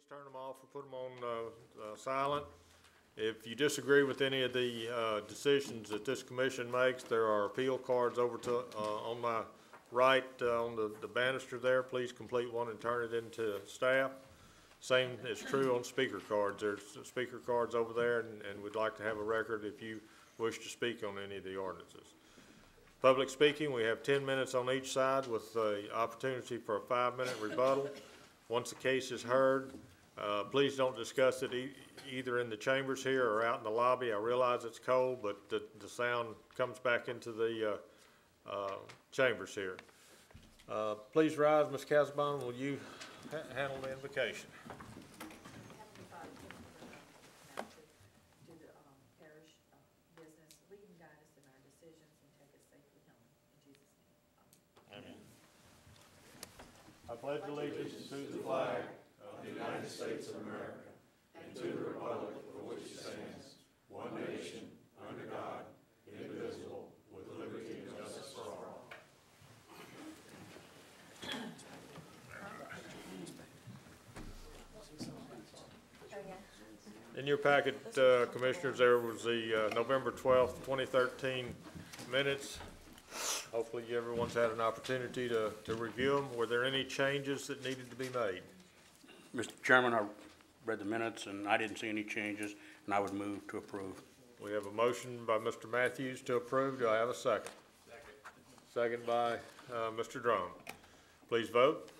turn them off or put them on silent. If you disagree with any of the decisions that this commission makes, there are appeal cards over to on my right on the banister there. Please complete one and turn it into staff. Same is true on speaker cards. There's speaker cards over there, and we'd like to have a record if you wish to speak on any of the ordinances. Public speaking, we have 10 minutes on each side with the opportunity for a 5-minute rebuttal. Once the case is heard, please don't discuss it either in the chambers here or out in the lobby. I realize it's cold, but the sound comes back into the chambers here. Please rise. Ms. Casabon, will you handle the invocation? Do the parish business, lead and guide us in our decisions, and take us safely home. In Jesus' name, amen. I pledge allegiance to the flag of the United States of America and to the republic for which it stands, one nation, under God, indivisible, with liberty and justice for all. In your packet, Commissioners, there was the November 12th, 2013 minutes. Hopefully everyone's had an opportunity to review them. Were there any changes that needed to be made? Mr. Chairman, I read the minutes and I didn't see any changes, and I would move to approve. We have a motion by Mr. Matthews to approve. Do I have a second? Second by Mr. Drum. Please vote.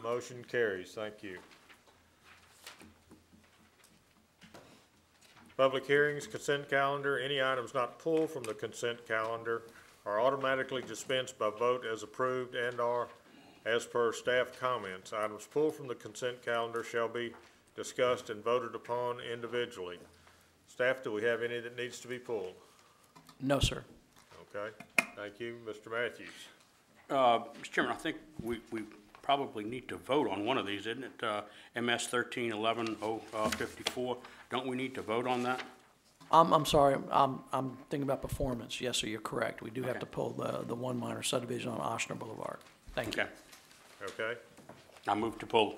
Motion carries. Thank you. Public hearings, consent calendar. Any items not pulled from the consent calendar are automatically dispensed by vote as approved and are as per staff comments. Items pulled from the consent calendar shall be discussed and voted upon individually. Staff, do we have any that needs to be pulled? No, sir. Okay. Thank you. Mr. Matthews. Mr. Chairman, I think we probably need to vote on one of these, isn't it? MS 13-11-054. Don't we need to vote on that? I'm sorry. I'm thinking about performance. Yes, sir. You're correct. We do have to pull the one minor subdivision on Oshner Boulevard. Thank you. Okay. I move to pull.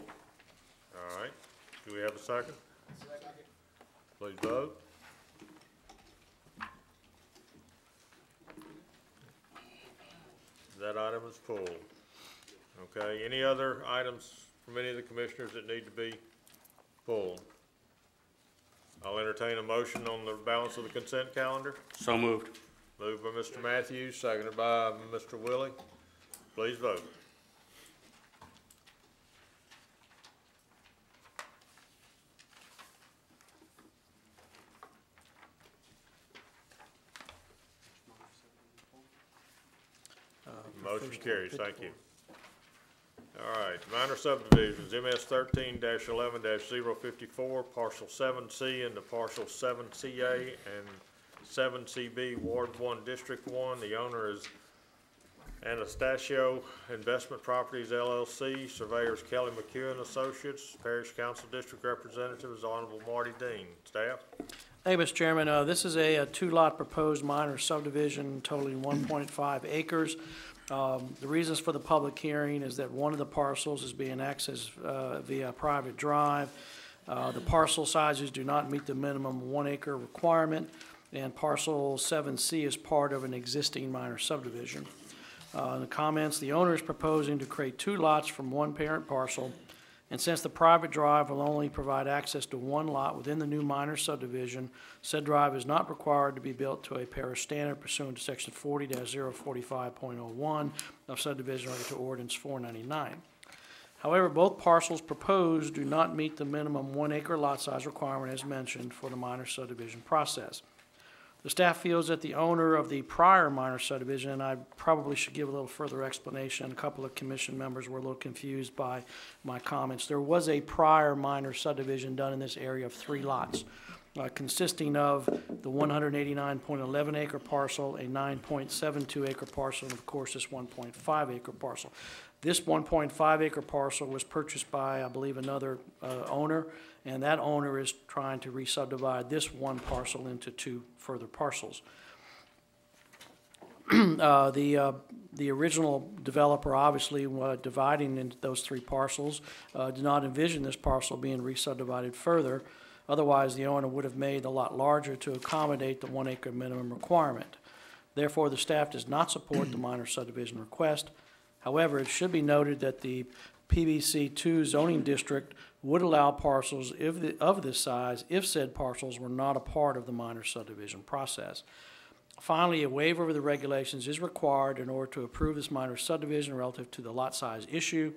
All right. Do we have a second? Second. Please vote. That item is pulled. Okay. Any other items from any of the commissioners that need to be pulled? I'll entertain a motion on the balance of the consent calendar. So moved. Moved by Mr. Matthews, seconded by Mr. Willie. Please vote. Motion carries. Thank you. All right, minor subdivisions, MS 13-11-054, partial 7C into partial 7CA and 7CB, Ward 1, District 1. The owner is Anastasio Investment Properties, LLC. Surveyors Kelly McHugh and Associates. Parish Council District Representative is Honorable Marty Dean. Staff? Thank you, Mr. Chairman. This is a two-lot proposed minor subdivision totaling 1.5 acres. The reasons for the public hearing is that one of the parcels is being accessed via a private drive. The parcel sizes do not meet the minimum 1 acre requirement, and parcel 7C is part of an existing minor subdivision. In the comments, the owner is proposing to create 2 lots from one parent parcel, and since the private drive will only provide access to 1 lot within the new minor subdivision, said drive is not required to be built to a parish standard pursuant to section 40-045.01 of subdivision to ordinance 499. However, both parcels proposed do not meet the minimum 1 acre lot size requirement as mentioned for the minor subdivision process. The staff feels that the owner of the prior minor subdivision, and I probably should give a little further explanation, a couple of commission members were a little confused by my comments. There was a prior minor subdivision done in this area of 3 lots, consisting of the 189.11 acre parcel, a 9.72 acre parcel, and of course this 1.5 acre parcel. This 1.5 acre parcel was purchased by, I believe, another owner, and that owner is trying to re-subdivide this 1 parcel into 2 further parcels. The The original developer, obviously, dividing into those 3 parcels, did not envision this parcel being re-subdivided further. Otherwise, the owner would have made the lot larger to accommodate the 1 acre minimum requirement. Therefore, the staff does not support the minor subdivision request. However, it should be noted that the PBC2 zoning district would allow parcels of this size if said parcels were not a part of the minor subdivision process. Finally, a waiver of the regulations is required in order to approve this minor subdivision relative to the lot size issue.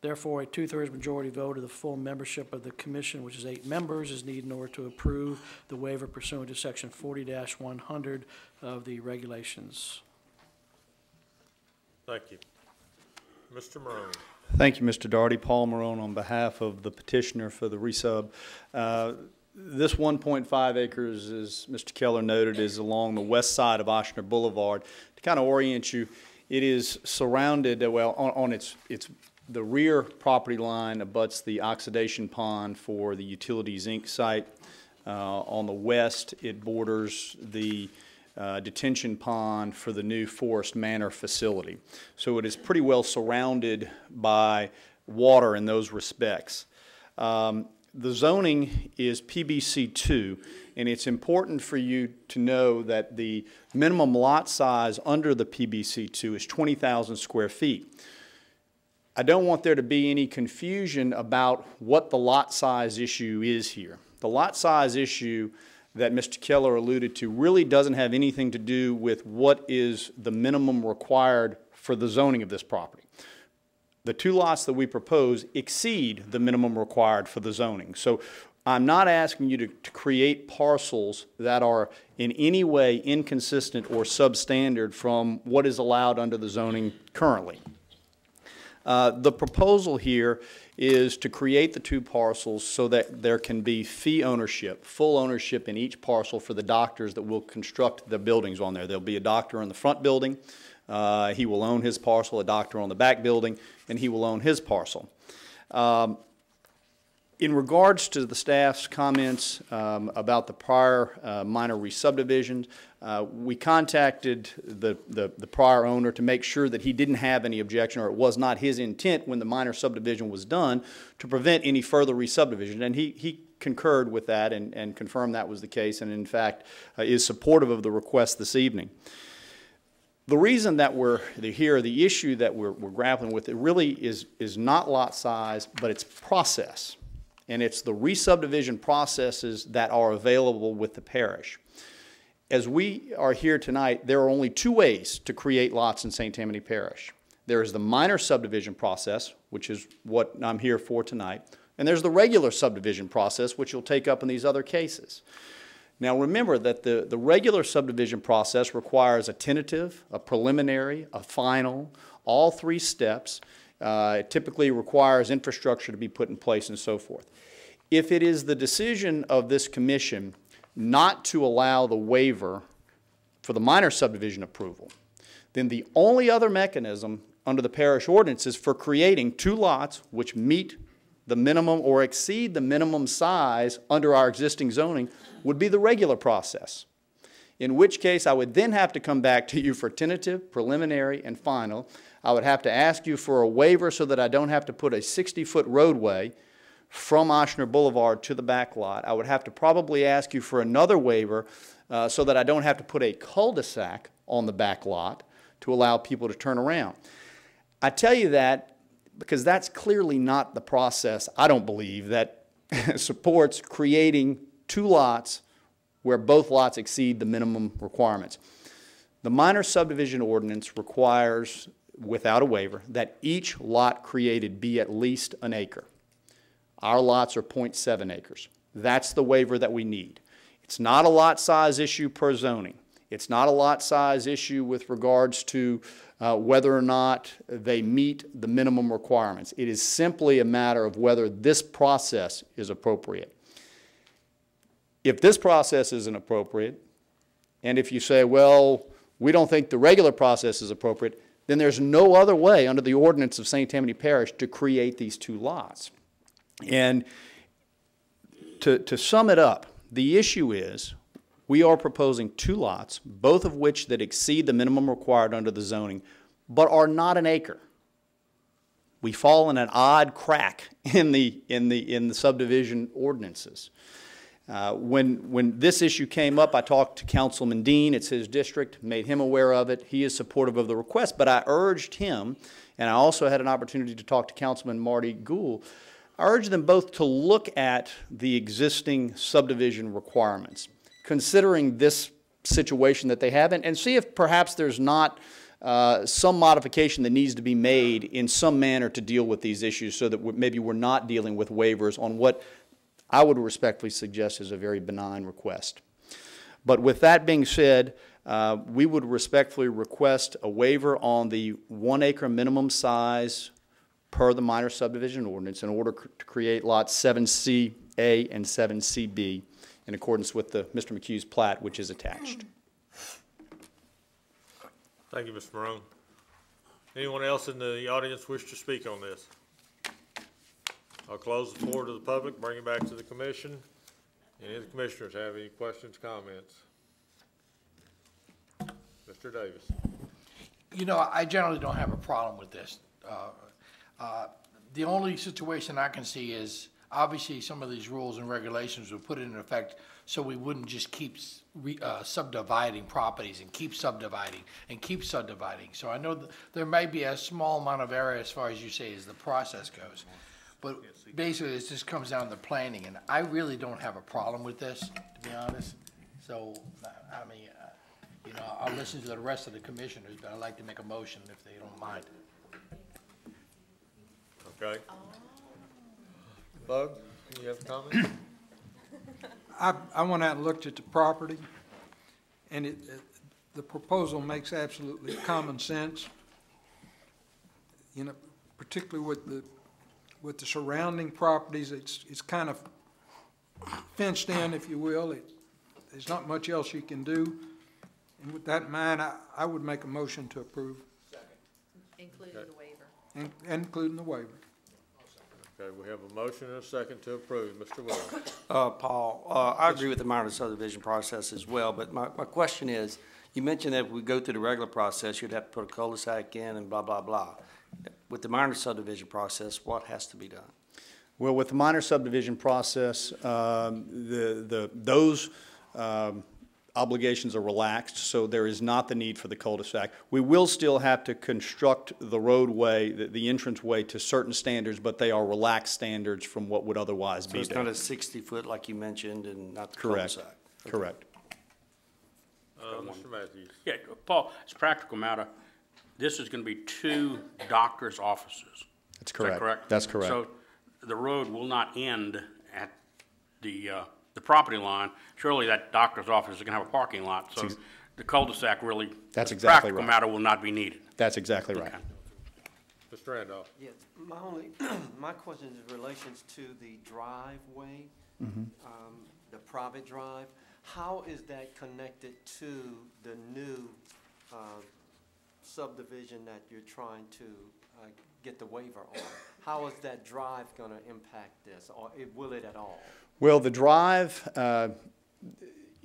Therefore, a 2/3 majority vote of the full membership of the commission, which is 8 members, is needed in order to approve the waiver pursuant to section 40-100 of the regulations. Thank you. Mr. Morone. Thank you, Mr. Daugherty. Paul Morone on behalf of the petitioner for the resub. This 1.5 acres, as Mr. Keller noted, is along the west side of Ochsner Boulevard. To kind of orient you, it is surrounded, well, on its the rear property line abuts the oxidation pond for the Utilities Inc. site. On the west, it borders the detention pond for the new Forest Manor facility. So it is pretty well surrounded by water in those respects. The zoning is PBC2, and it's important for you to know that the minimum lot size under the PBC2 is 20,000 square feet. I don't want there to be any confusion about what the lot size issue is here. The lot size issue that Mr. Keller alluded to really doesn't have anything to do with what is the minimum required for the zoning of this property. The 2 lots that we propose exceed the minimum required for the zoning. So I'm not asking you to create parcels that are in any way inconsistent or substandard from what is allowed under the zoning currently. The proposal here is to create the 2 parcels so that there can be fee ownership, full ownership in each parcel for the doctors that will construct the buildings on there. There'll be a doctor in the front building. He will own his parcel, a doctor on the back building, and he will own his parcel. In regards to the staff's comments about the prior minor re-subdivisions, we contacted the prior owner to make sure that he didn't have any objection, or it was not his intent when the minor subdivision was done to prevent any further re-subdivision. And he concurred with that and confirmed that was the case, and in fact is supportive of the request this evening. The reason that we're here, the issue that we're grappling with, it really is not lot size, but it's process. And it's the re-subdivision processes that are available with the parish. As we are here tonight, there are only 2 ways to create lots in St. Tammany Parish. There is the minor subdivision process, which is what I'm here for tonight, and there's the regular subdivision process, which you'll take up in these other cases. Now remember that the regular subdivision process requires a tentative, a preliminary, a final, all 3 steps. It typically requires infrastructure to be put in place and so forth. If it is the decision of this commission not to allow the waiver for the minor subdivision approval, then the only other mechanism under the parish ordinance is for creating 2 lots which meet the minimum or exceed the minimum size under our existing zoning would be the regular process. In which case I would then have to come back to you for tentative, preliminary, and final. I would have to ask you for a waiver so that I don't have to put a 60-foot roadway from Ochsner Boulevard to the back lot. I would have to probably ask you for another waiver so that I don't have to put a cul-de-sac on the back lot to allow people to turn around. I tell you that because that's clearly not the process, I don't believe, that supports creating 2 lots where both lots exceed the minimum requirements. The minor subdivision ordinance requires, without a waiver, that each lot created be at least an acre. Our lots are 0.7 acres. That's the waiver that we need. It's not a lot size issue per zoning. It's not a lot size issue with regards to whether or not they meet the minimum requirements. It is simply a matter of whether this process is appropriate. If this process isn't appropriate, and if you say, well, we don't think the regular process is appropriate, then there's no other way under the ordinance of St. Tammany Parish to create these 2 lots. And to sum it up, the issue is we are proposing 2 lots, both of which that exceed the minimum required under the zoning, but are not an acre. We fall in an odd crack in the subdivision ordinances. When this issue came up, I talked to Councilman Dean. It's his district, made him aware of it. He is supportive of the request, but I urged him, and I also had an opportunity to talk to Councilman Marty Gould. I urged them both to look at the existing subdivision requirements, considering this situation that they have, and see if perhaps there's not some modification that needs to be made in some manner to deal with these issues so that maybe we're not dealing with waivers on what I would respectfully suggest is a very benign request. But with that being said, we would respectfully request a waiver on the 1 acre minimum size per the minor subdivision ordinance in order to create lots 7C-A and 7C-B in accordance with Mr. McHugh's plat, which is attached. Thank you, Mr. Morone. Anyone else in the audience wish to speak on this? I'll close the floor to the public, bring it back to the commission. Any of the commissioners have any questions, comments? Mr. Davis. You know, I generally don't have a problem with this. The only situation I can see is, obviously, some of these rules and regulations were put into effect so we wouldn't just keep subdividing properties and keep subdividing and keep subdividing. So I know that there may be a small amount of error as far as you say as the process goes. But basically, it just comes down to planning, and I really don't have a problem with this, to be honest. So, I mean, you know, I'll listen to the rest of the commissioners, but I'd like to make a motion if they don't mind. Okay. Bug, you have a comment? I went out and looked at the property, and the proposal makes absolutely common sense. You know, particularly with the surrounding properties, it's kind of fenced in, if you will. There's not much else you can do. And with that in mind, I would make a motion to approve. Including the waiver. Including the waiver. Okay, we have a motion and a second to approve. Mr. Williams. Paul, I agree with the minor subdivision process as well, but my question is, you mentioned that if we go through the regular process, you'd have to put a cul-de-sac in and blah, blah, blah. With the minor subdivision process, what has to be done? Well, with the minor subdivision process, those obligations are relaxed, so there is not the need for the cul-de-sac. We will still have to construct the roadway, the entranceway to certain standards, but they are relaxed standards from what would otherwise be So it's there. not a 60-foot like you mentioned and not the Correct. cul-de-sac? Okay. Correct. Mr. Matthews. Yeah, Paul, it's a practical matter. This is going to be 2 doctors' offices. That's Is correct. that correct? That's correct. So the road will not end at the property line. Surely that doctor's office is going to have a parking lot, so the cul-de-sac really, That's as a exactly practical right. matter, will not be needed. That's exactly right. Okay. Mr. Randolph. Yes, my question is in relations to the driveway, the private drive. How is that connected to the new subdivision that you're trying to get the waiver on? How is that drive going to impact this, or will it at all? Well, the drive,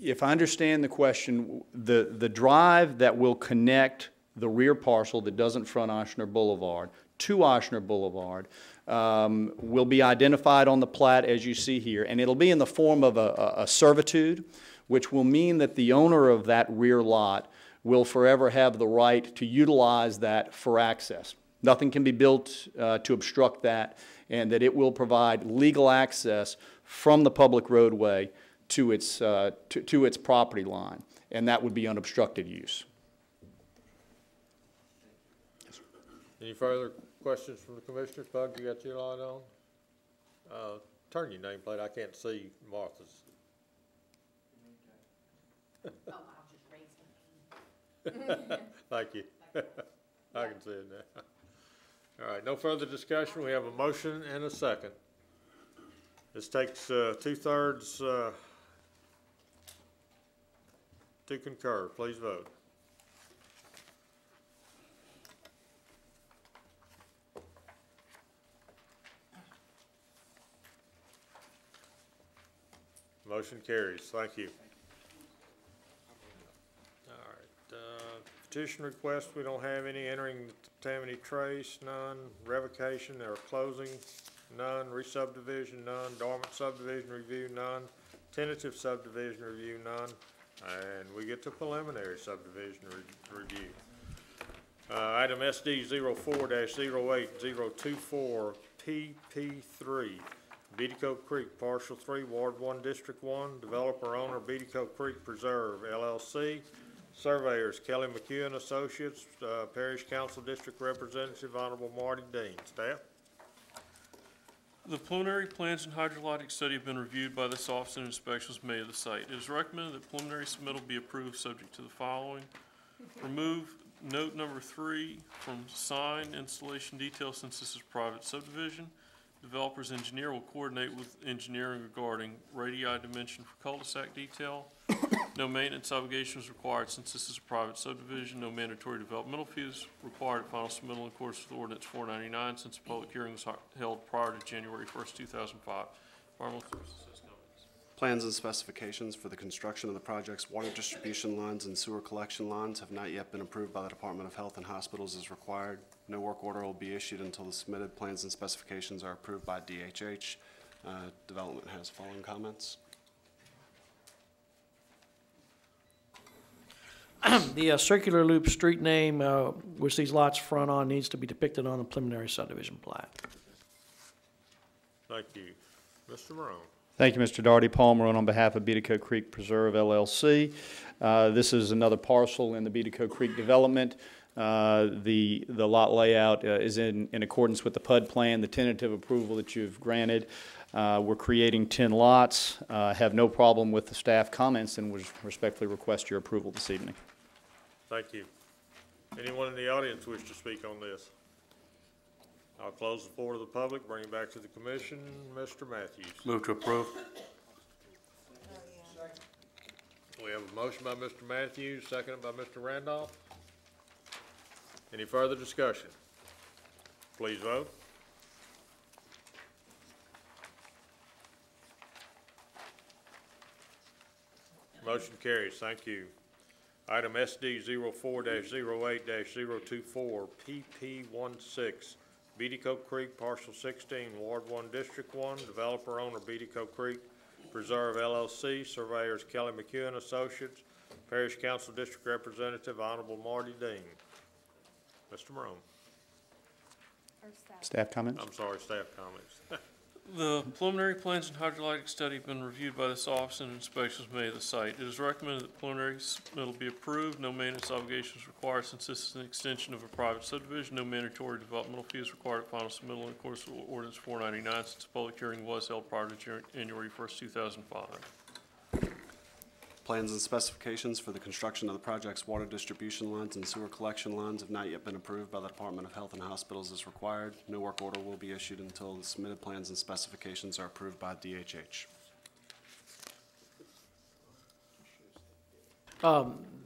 if I understand the question, the drive that will connect the rear parcel that doesn't front Ochsner Boulevard to Ochsner Boulevard will be identified on the plat as you see here, and it'll be in the form of a servitude, which will mean that the owner of that rear lot will forever have the right to utilize that for access. Nothing can be built to obstruct that, and that it will provide legal access from the public roadway to its property line, and that would be unobstructed use. Any further questions from the commissioners? Bug, you got your light on? Turn your nameplate. I can't see Martha's. Oh, I'll just raise my hand. Thank you. I can see it now. All right, no further discussion. We have a motion and a second. This takes 2/3 to concur. Please vote. Motion carries. Thank you. All right. petition requests, we don't have any. Entering the Tammany trace, none. Revocation or closing, none. Re-subdivision, none. Dormant subdivision review, none. Tentative subdivision review, none. And we get to preliminary subdivision review. Item SD 04-08024 PP3, Beatty Cove Creek, Partial 3, Ward 1, District 1, developer owner Beatty Cove Creek Preserve, LLC, surveyors Kelly McHugh and Associates, Parish Council District Representative, Honorable Marty Dean. Staff? The preliminary plans and hydrologic study have been reviewed by this office and inspections made of the site. It is recommended that preliminary submittal be approved subject to the following. Remove note number 3 from sign installation details since this is private subdivision. Developer's engineer will coordinate with engineering regarding radii dimension for cul-de-sac detail. No maintenance obligations required since this is a private subdivision. No mandatory developmental fees required at final submittal in accordance with Ordinance 499 since the public hearing was held prior to January 1st, 2005. Environmental Services has comments. Plans and specifications for the construction of the project's water distribution lines and sewer collection lines have not yet been approved by the Department of Health and Hospitals as required. No work order will be issued until the submitted plans and specifications are approved by DHH. Development has following comments. The circular loop street name, which these lots front on, needs to be depicted on the preliminary subdivision plat. Thank you. Mr. Morone. Thank you, Mr. Daugherty. Paul Marone on behalf of Beatty Cove Creek Preserve, LLC. This is another parcel in the Beatty Cove Creek development. The lot layout is in accordance with the PUD plan, the tentative approval that you've granted. We're creating 10 lots. Have no problem with the staff comments and would respectfully request your approval this evening. Thank you. Anyone in the audience wish to speak on this? I'll close the floor to the public, bring it back to the commission. Mr. Matthews. Move to approve. We have a motion by Mr. Matthews, seconded by Mr. Randolph. Any further discussion? Please vote. Motion carries. Thank you. Item SD 04-08-024 PP16, Beatty Cove Creek, Parcel 16, Ward 1, District 1, developer owner Beatty Cove Creek Preserve LLC, surveyors Kelly McHugh and Associates, Parish Council District Representative, Honorable Marty Dean. Mr. Morone. Staff comments? I'm sorry, staff comments. The preliminary plans and hydrologic study have been reviewed by this office and inspections made of the site. It is recommended that preliminary submittal be approved. No maintenance obligations required since this is an extension of a private subdivision. No mandatory developmental fees required at final submittal in accordance with Ordinance 499 since the public hearing was held prior to January 1st, 2005. Plans and specifications for the construction of the project's water distribution lines and sewer collection lines have not yet been approved by the Department of Health and Hospitals as required. No work order will be issued until the submitted plans and specifications are approved by DHH.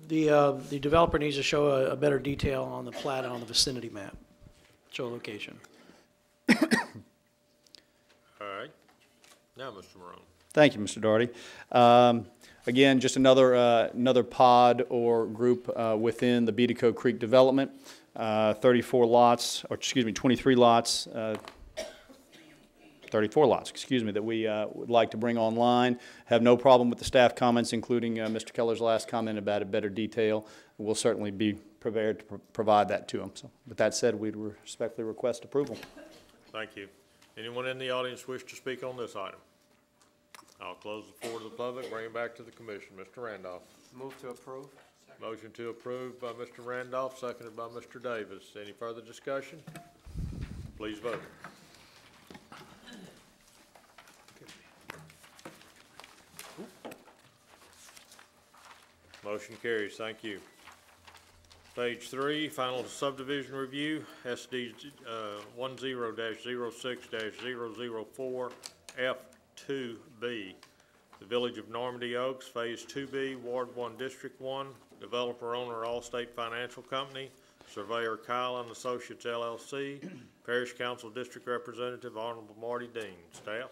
The developer needs to show a better detail on the plat and on the vicinity map. Show location. All right. Now, Mr. Morone. Thank you, Mr. Daugherty. Again, just another pod or group within the Beatty Cove Creek development. 34 lots, or excuse me, 23 lots, 34 lots, excuse me, that we would like to bring online. Have no problem with the staff comments, including Mr. Keller's last comment about a better detail. We'll certainly be prepared to provide that to him. So, with that said, we'd respectfully request approval. Thank you. Anyone in the audience wish to speak on this item? I'll close the floor to the public, bring it back to the commission. Mr. Randolph. Move to approve. Motion to approve by Mr. Randolph, seconded by Mr. Davis. Any further discussion? Please vote. Motion carries. Thank you. Page 3, final subdivision review, SD 10-06-004 F2B. The Village of Normandy Oaks, Phase 2B, Ward 1, District 1, developer owner Allstate Financial Company, surveyor Kyle and Associates LLC, Parish Council District Representative Honorable Marty Dean. Staff?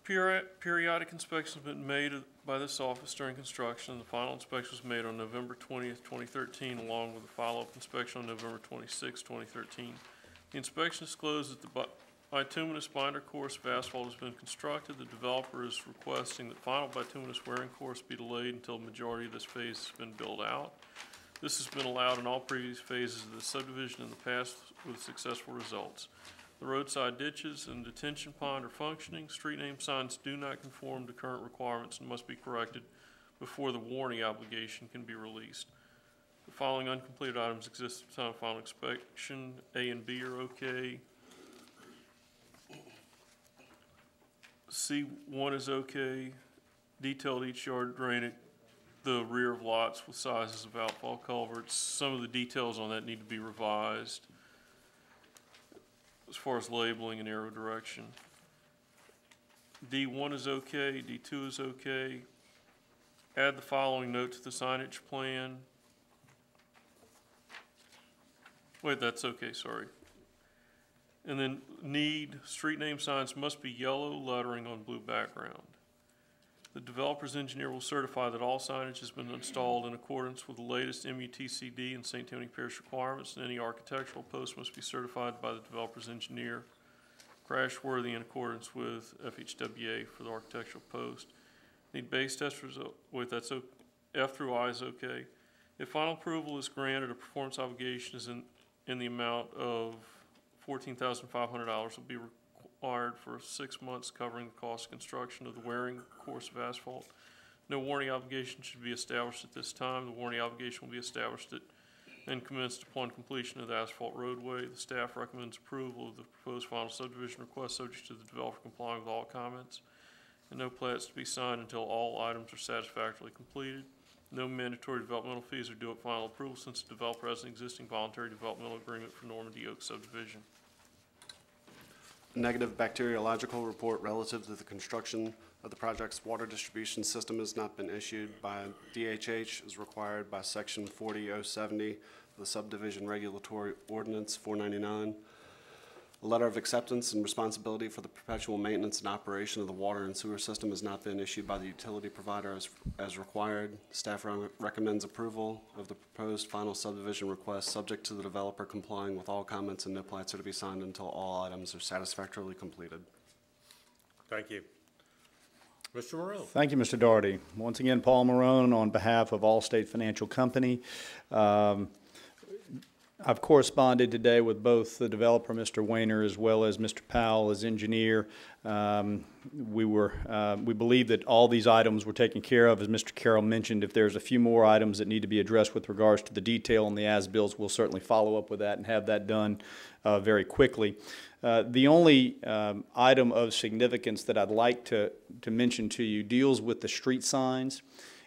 Periodic inspections have been made by this office during construction. The final inspection was made on November 20th, 2013, along with a follow-up inspection on November 26th, 2013. The inspection disclosed that the bituminous binder course of asphalt has been constructed. The developer is requesting that final bituminous wearing course be delayed until the majority of this phase has been built out. This has been allowed in all previous phases of the subdivision in the past with successful results. The roadside ditches and detention pond are functioning. Street name signs do not conform to current requirements and must be corrected before the warranty obligation can be released. The following uncompleted items exist at the time of final inspection. A and B are okay. C1 is okay. Detailed each yard drain at the rear of lots with sizes of outfall culverts. Some of the details on that need to be revised as far as labeling and arrow direction. D1 is okay, D2 is okay. Add the following note to the signage plan. Wait, that's okay, sorry. And then need, street name signs must be yellow lettering on blue background. The developer's engineer will certify that all signage has been installed in accordance with the latest MUTCD and St. Tammany Parish requirements, and any architectural posts must be certified by the developer's engineer. Crash-worthy in accordance with FHWA for the architectural post. Need base test result, wait, that's okay. F through I is okay. If final approval is granted, a performance obligation is in the amount of $14,500 will be required for 6 months, covering the cost of construction of the wearing course of asphalt. No warranty obligation should be established at this time. The warranty obligation will be established and commenced upon completion of the asphalt roadway. The staff recommends approval of the proposed final subdivision request subject to the developer complying with all comments, and no plats to be signed until all items are satisfactorily completed. No mandatory developmental fees are due at final approval since the developer has an existing voluntary developmental agreement for Normandy Oak subdivision. Negative bacteriological report relative to the construction of the project's water distribution system has not been issued by DHH as required by Section 40070 of the Subdivision Regulatory Ordinance 499. A letter of acceptance and responsibility for the perpetual maintenance and operation of the water and sewer system has not been issued by the utility provider as required. Staff recommends approval of the proposed final subdivision request subject to the developer complying with all comments, and no plats are to be signed until all items are satisfactorily completed. Thank you. Mr. Morone. Thank you, Mr. Doherty. Once again, Paul Morone on behalf of Allstate Financial Company. I've corresponded today with both the developer, Mr. Weiner, as well as Mr. Powell as engineer. We believe that all these items were taken care of. As Mr. Carroll mentioned, if there's a few more items that need to be addressed with regards to the detail on the as-bills, we'll certainly follow up with that and have that done very quickly. The only item of significance that I'd like to mention to you deals with the street signs.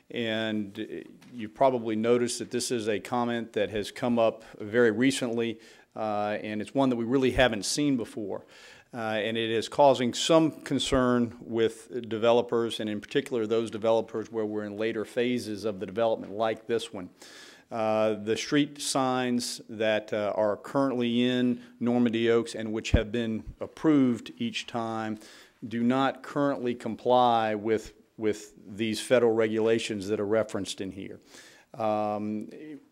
And you probably noticed that this is a comment that has come up very recently, and it's one that we really haven't seen before. And it is causing some concern with developers, and in particular those developers where we're in later phases of the development like this one. The street signs that are currently in Normandy Oaks and which have been approved each time do not currently comply with these federal regulations that are referenced in here. On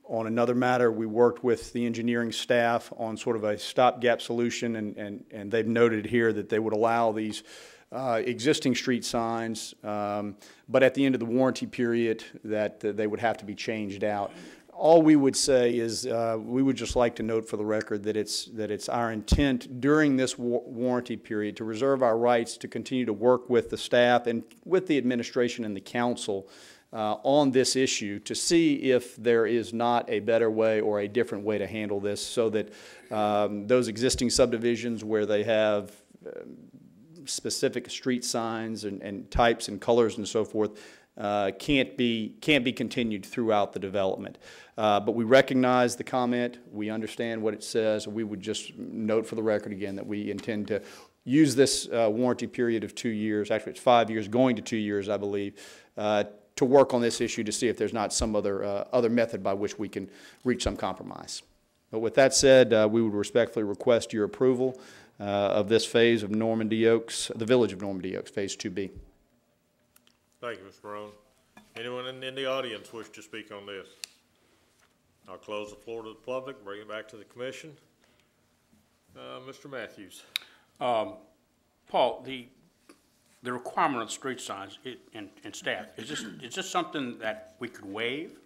another matter, we worked with the engineering staff on sort of a stopgap solution, and they've noted here that they would allow these existing street signs, but at the end of the warranty period that they would have to be changed out. All we would say is we would just like to note for the record that it's our intent during this warranty period to reserve our rights to continue to work with the staff and with the administration and the council on this issue to see if there is not a better way or a different way to handle this so that those existing subdivisions where they have specific street signs and types and colors and so forth can't be continued throughout the development. But we recognize the comment, we understand what it says, and we would just note for the record again that we intend to use this warranty period of 2 years, actually it's 5 years, going to 2 years I believe, to work on this issue to see if there's not some other method by which we can reach some compromise. But with that said, we would respectfully request your approval of this phase of Normandy Oaks, the Village of Normandy Oaks, Phase 2B. Thank you, Mr. Morone. Anyone in the audience wish to speak on this? I'll close the floor to the public, bring it back to the commission. Mr. Matthews. Paul, the requirement of street signs and staff, is this something that we could waive?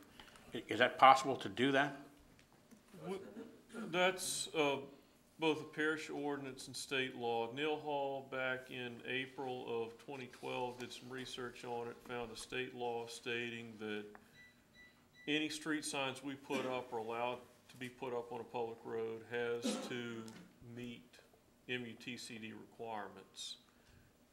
Is that possible to do that? That's both a parish ordinance and state law. Neil Hall, back in April of 2012, did some research on it, found a state law stating that any street signs we put up or allowed to be put up on a public road has to meet MUTCD requirements.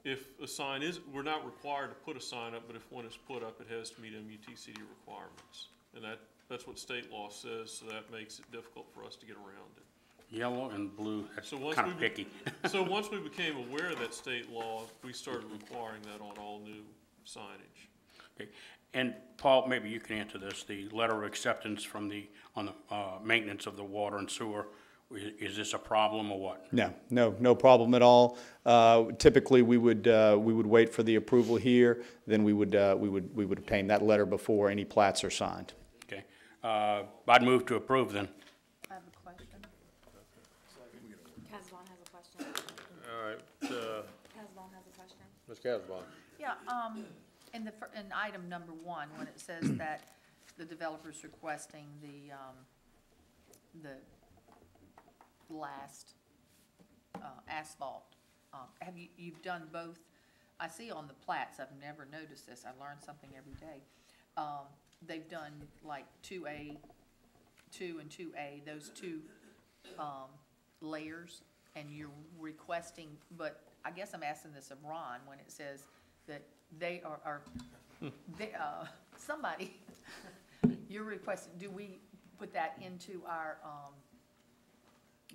If a sign is, we're not required to put a sign up, but if one is put up, it has to meet MUTCD requirements. And that's what state law says, so that makes it difficult for us to get around it. Yellow and blue, that's So kind of picky. So once we became aware of that state law, we started requiring that on all new signage. Okay. And Paul, maybe you can answer this, the letter of acceptance on the maintenance of the water and sewer, is this a problem or what? No problem at all. Typically, we would wait for the approval here, then we would obtain that letter before any plats are signed. Okay. I'd move to approve then. I have a question. Casvon has a question. All right, Casvon has a question. Ms. Casabon. Yeah, in item number 1, when it says that the developer's requesting the last asphalt, you've done both? I see on the plats, I've never noticed this, I learn something every day. They've done like 2A, 2 and 2A, those two layers, and you're requesting, but I guess I'm asking this of Ron, when it says that they somebody, you're requesting, do we put that into our,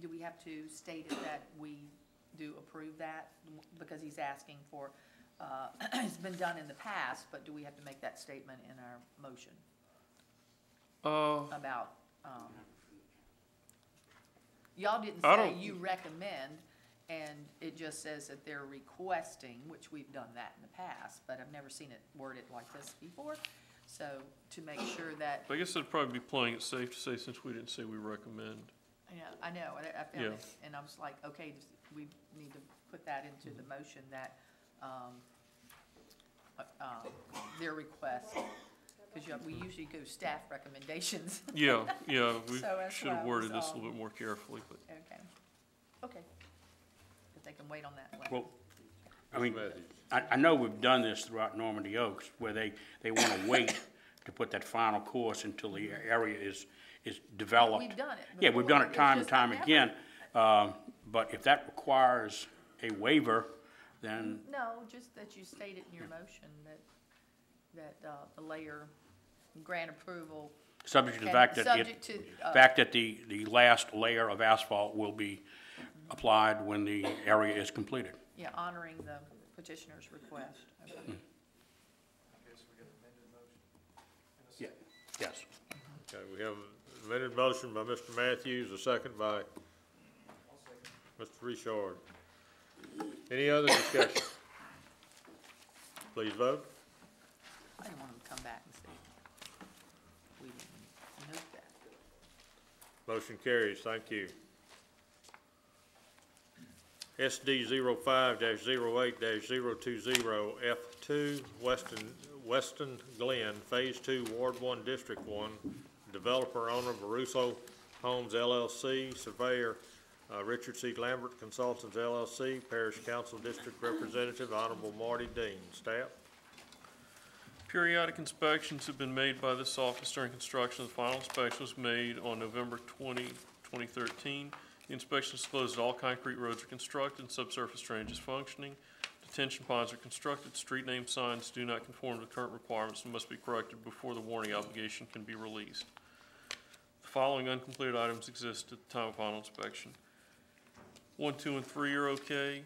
do we have to state it that we do approve that? Because he's asking for, it's been done in the past, but do we have to make that statement in our motion? About, y'all didn't say you recommend, and it just says that they're requesting, which we've done that in the past, but I've never seen it worded like this before. So to make sure that, I guess it'd probably be playing it safe to say, since we didn't say we recommend. yeah, I know, I found Yeah. it, and I was like, okay, we need to put that into the motion that, their request, because we usually go staff recommendations. Yeah, we So that's should why have I worded was, this a little bit more carefully, but. Okay. But they can wait on that one. Well, I mean, I know we've done this throughout Normandy Oaks, where they want to wait to put that final course until the area is developed. We've done it Yeah, we've done it before. time and It's just time never- again. But if that requires a waiver, then No, just that you state it in your motion, that the layer grant approval. subject to the and fact that subject to, the last layer of asphalt will be applied when the area is completed. Yeah, honoring the petitioner's request. Okay. Yes. Okay, we have an amended motion by Mr. Matthews, a second by Mr. Richard. Any other discussion? Please vote. I didn't want them to come back and say, we didn't note that. Motion carries, thank you. SD 05-08-020 F2, Weston Glen, Phase 2, Ward 1, District 1. Developer owner Baruso Homes LLC, surveyor Richard C. Lambert Consultants LLC, Parish Council District Representative Honorable Marty Dean. Staff? Periodic inspections have been made by this office during construction. The final inspection was made on November 20, 2013. The inspection disclosed that all concrete roads are constructed, subsurface drainage is functioning, detention ponds are constructed, street name signs do not conform to current requirements and must be corrected before the warning obligation can be released. The following uncompleted items exist at the time of final inspection. 1, 2, and 3 are okay.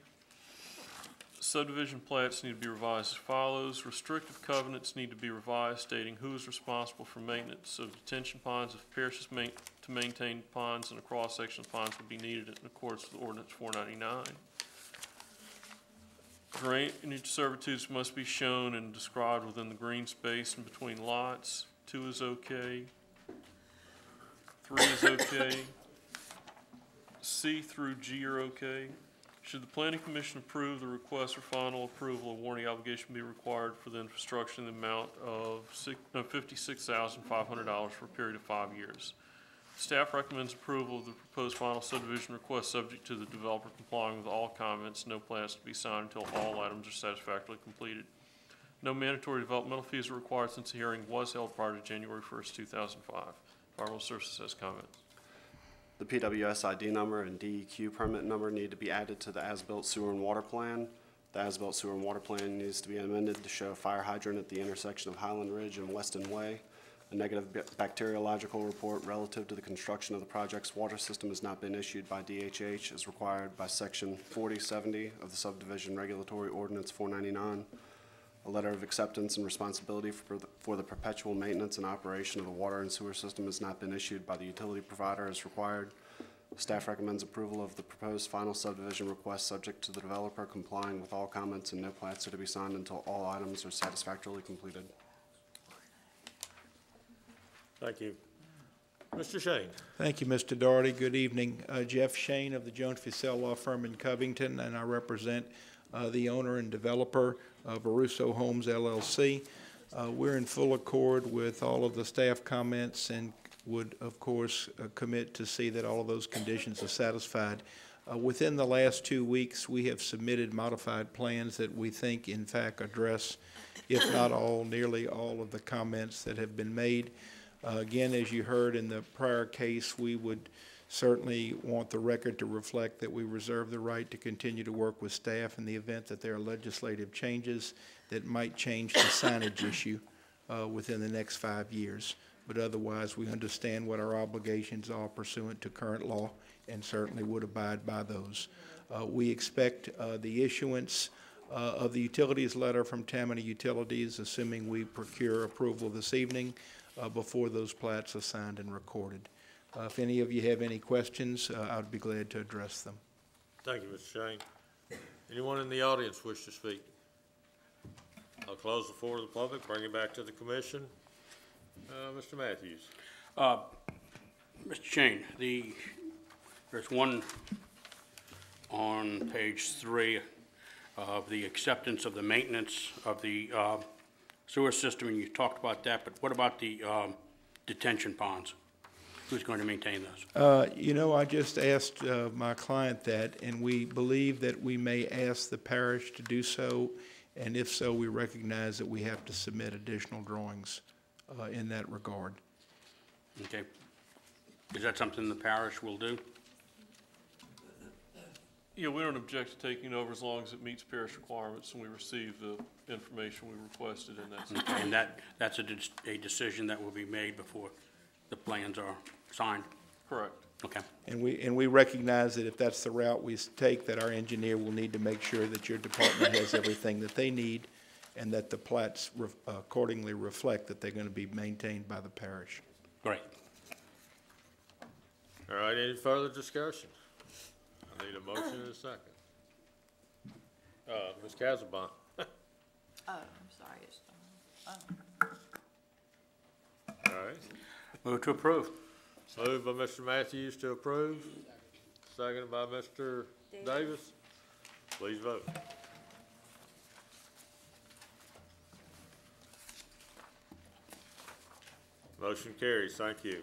Subdivision plats need to be revised as follows. Restrictive covenants need to be revised stating who is responsible for maintenance of detention ponds if parishes to maintain ponds and a cross-section of ponds would be needed in accordance with ordinance 499. Drainage servitudes must be shown and described within the green space and between lots. 2 is okay. 3 is okay. C through G are okay. Should the planning commission approve the request for final approval, a warranty obligation be required for the infrastructure in the amount of $56,500 for a period of 5 years. Staff recommends approval of the proposed final subdivision request subject to the developer complying with all comments. No plans to be signed until all items are satisfactorily completed. No mandatory developmental fees are required since the hearing was held prior to January 1st, 2005. Environmental Services has comments. The PWS ID number and DEQ permit number need to be added to the as-built sewer and water plan. The as-built sewer and water plan needs to be amended to show a fire hydrant at the intersection of Highland Ridge and Weston Way. A negative bacteriological report relative to the construction of the project's water system has not been issued by DHH as required by Section 4070 of the Subdivision Regulatory Ordinance 499. A letter of acceptance and responsibility for the perpetual maintenance and operation of the water and sewer system has not been issued by the utility provider as required. Staff recommends approval of the proposed final subdivision request subject to the developer complying with all comments, and no plats are to be signed until all items are satisfactorily completed. Thank you. Mr. Shane. Thank you, Mr. Doherty. Good evening. Jeff Shane of the Jones Fussell Law Firm in Covington, and I represent the owner and developer of Aruso Homes LLC. We're in full accord with all of the staff comments and would, of course, commit to see that all of those conditions are satisfied. Within the last 2 weeks, we have submitted modified plans that we think, in fact, address, if not all, nearly all of the comments that have been made. Again, as you heard in the prior case, we would certainly want the record to reflect that we reserve the right to continue to work with staff in the event that there are legislative changes that might change the signage issue within the next 5 years. But otherwise, we understand what our obligations are pursuant to current law and certainly would abide by those. We expect the issuance of the utilities letter from Tammany Utilities, assuming we procure approval this evening, before those plats are signed and recorded. If any of you have any questions, I'd be glad to address them. Thank you, Mr. Shane. Anyone in the audience wish to speak? I'll close the floor to the public, bring it back to the commission. Mr. Matthews. Mr. Shane, there's one on page 3 of the acceptance of the maintenance of the sewer system, and you talked about that, but what about the detention ponds? Who's going to maintain those? You know, I just asked my client that, and we believe that we may ask the parish to do so, and if so, we recognize that we have to submit additional drawings in that regard. Okay. Is that something the parish will do? Yeah, we don't object to taking over as long as it meets parish requirements and we receive the information we requested in that. Okay, and that's a decision that will be made before the plans are signed? Correct. Okay. And we recognize that if that's the route we take, that our engineer will need to make sure that your department has everything that they need and that the plats accordingly reflect that they're going to be maintained by the parish. Great. All right, any further discussion? I need a motion and a second. Ms. Casabon. Oh, I'm sorry. All right. Move to approve. Moved by Mr. Matthews to approve, seconded by Mr. Davis. Please vote. Motion carries. Thank you.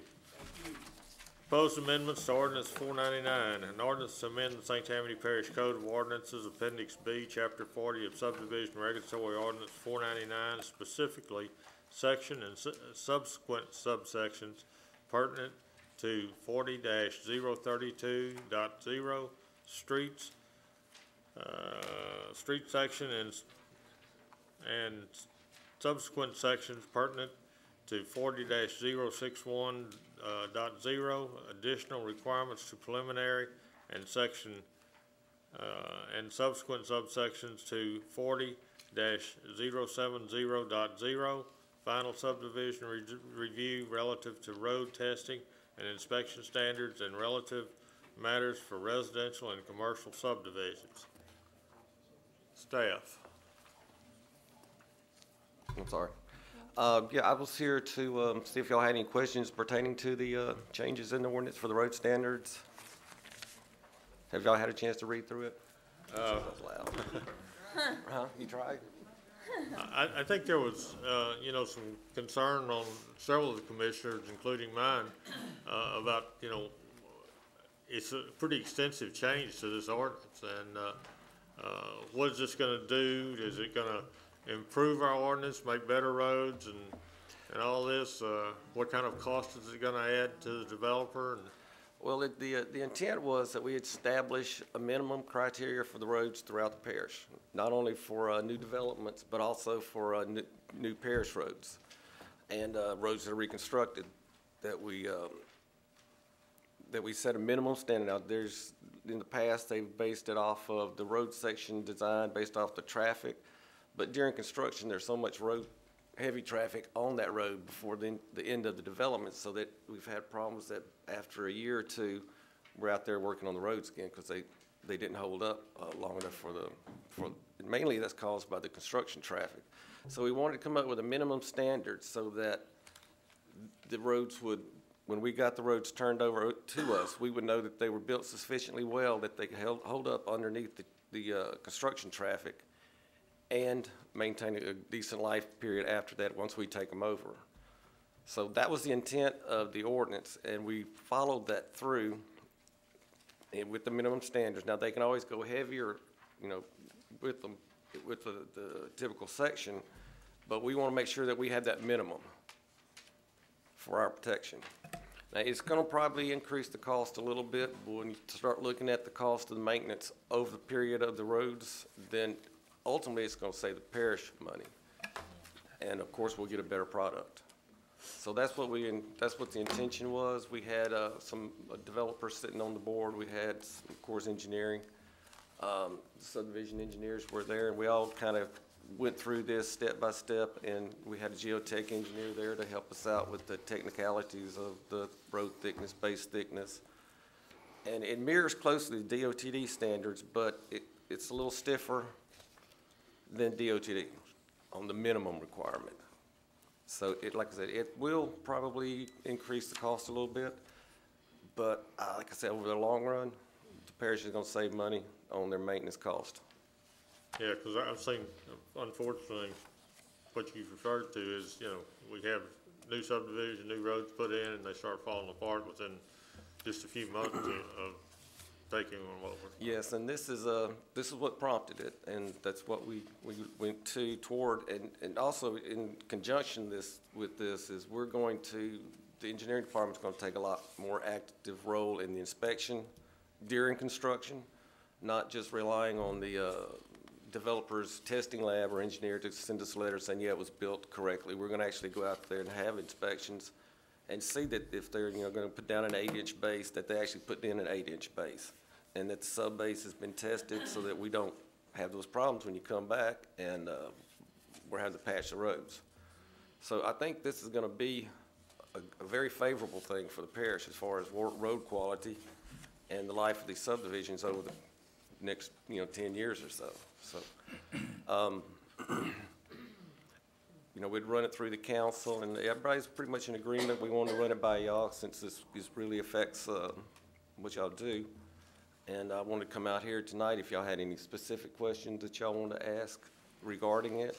Proposed amendments to ordinance 499, an ordinance to amend the St. Tammany Parish Code of Ordinances, Appendix B, Chapter 40 of Subdivision Regulatory Ordinance 499, specifically section and subsequent subsections pertinent to 40-032.0 streets, street section and subsequent sections pertinent to 40-061.0 additional requirements to preliminary and section and subsequent subsections to 40-070.0, final subdivision review relative to road testing and inspection standards and relative matters for residential and commercial subdivisions. Staff. I'm sorry. Yeah, I was here to see if y'all had any questions pertaining to the changes in the ordinance for the road standards. Have y'all had a chance to read through it? That was loud. Huh? You tried? I think there was, you know, some concern on several of the commissioners, including mine, about, you know, it's a pretty extensive change to this ordinance, and what is this going to do? Is it going to improve our ordinance, make better roads, and all this? What kind of cost is it going to add to the developer? And Well, the intent was that we establish a minimum criteria for the roads throughout the parish, not only for new developments, but also for new parish roads and roads that are reconstructed, that we set a minimum standard out. There's, in the past, they've based it off of the road section design based off the traffic, but during construction, there's so much heavy traffic on that road before the end of the development, so that we've had problems that after a year or two, we're out there working on the roads again because they didn't hold up long enough for mainly that's caused by the construction traffic. So we wanted to come up with a minimum standard so that the roads would, when we got the roads turned over to us, we would know that they were built sufficiently well that they could hold up underneath the construction traffic and maintain a decent life period after that once we take them over. So that was the intent of the ordinance, and we followed that through with the minimum standards. Now, they can always go heavier, you know, with the typical section, but we want to make sure that we have that minimum for our protection. Now, it's going to probably increase the cost a little bit, but when you start looking at the cost of the maintenance over the period of the roads, then ultimately it's going to save the parish money. And of course, we'll get a better product. So that's what the intention was. We had some developers sitting on the board. We had, of course, engineering. Subdivision engineers were there, and we all kind of went through this step by step, and we had a geotech engineer there to help us out with the technicalities of the road thickness, base thickness. And it mirrors closely the DOTD standards, but it's a little stiffer than DOTD on the minimum requirement. So like I said, it will probably increase the cost a little bit, but like I said, over the long run, the parish is going to save money on their maintenance cost. yeah, because I've seen, unfortunately, what you've referred to is, you know, we have new subdivision, new roads put in, and they start falling apart within just a few months of taking on what we're. Yes, and this is what prompted it, and that's what we went toward, and also in conjunction with this is the engineering department's going to take a lot more active role in the inspection during construction, not just relying on the developer's testing lab or engineer to send us a letter saying, yeah, it was built correctly. We're going to actually go out there and have inspections and see that if they're going to put down an 8-inch base, that they actually put in an 8-inch base, and that the sub base has been tested so that we don't have those problems when you come back and we're having to patch the roads. So I think this is going to be a very favorable thing for the parish as far as road quality and the life of these subdivisions over the next 10 years or so. So, we'd run it through the council, and everybody's pretty much in agreement. We want to run it by y'all since this really affects what y'all do. And I wanted to come out here tonight if y'all had any specific questions that y'all want to ask regarding it.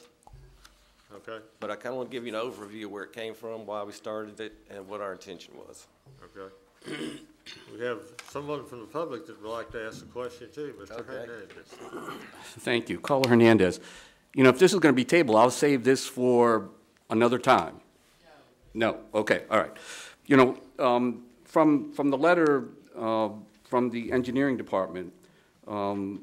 Okay. But I kind of want to give you an overview of where it came from, why we started it, and what our intention was. Okay. We have someone from the public that would like to ask a question too, Mr. Hernandez. Thank you. Caller Hernandez. If this is going to be tabled, I'll save this for another time. No. Okay. All right. From the letter from the engineering department, I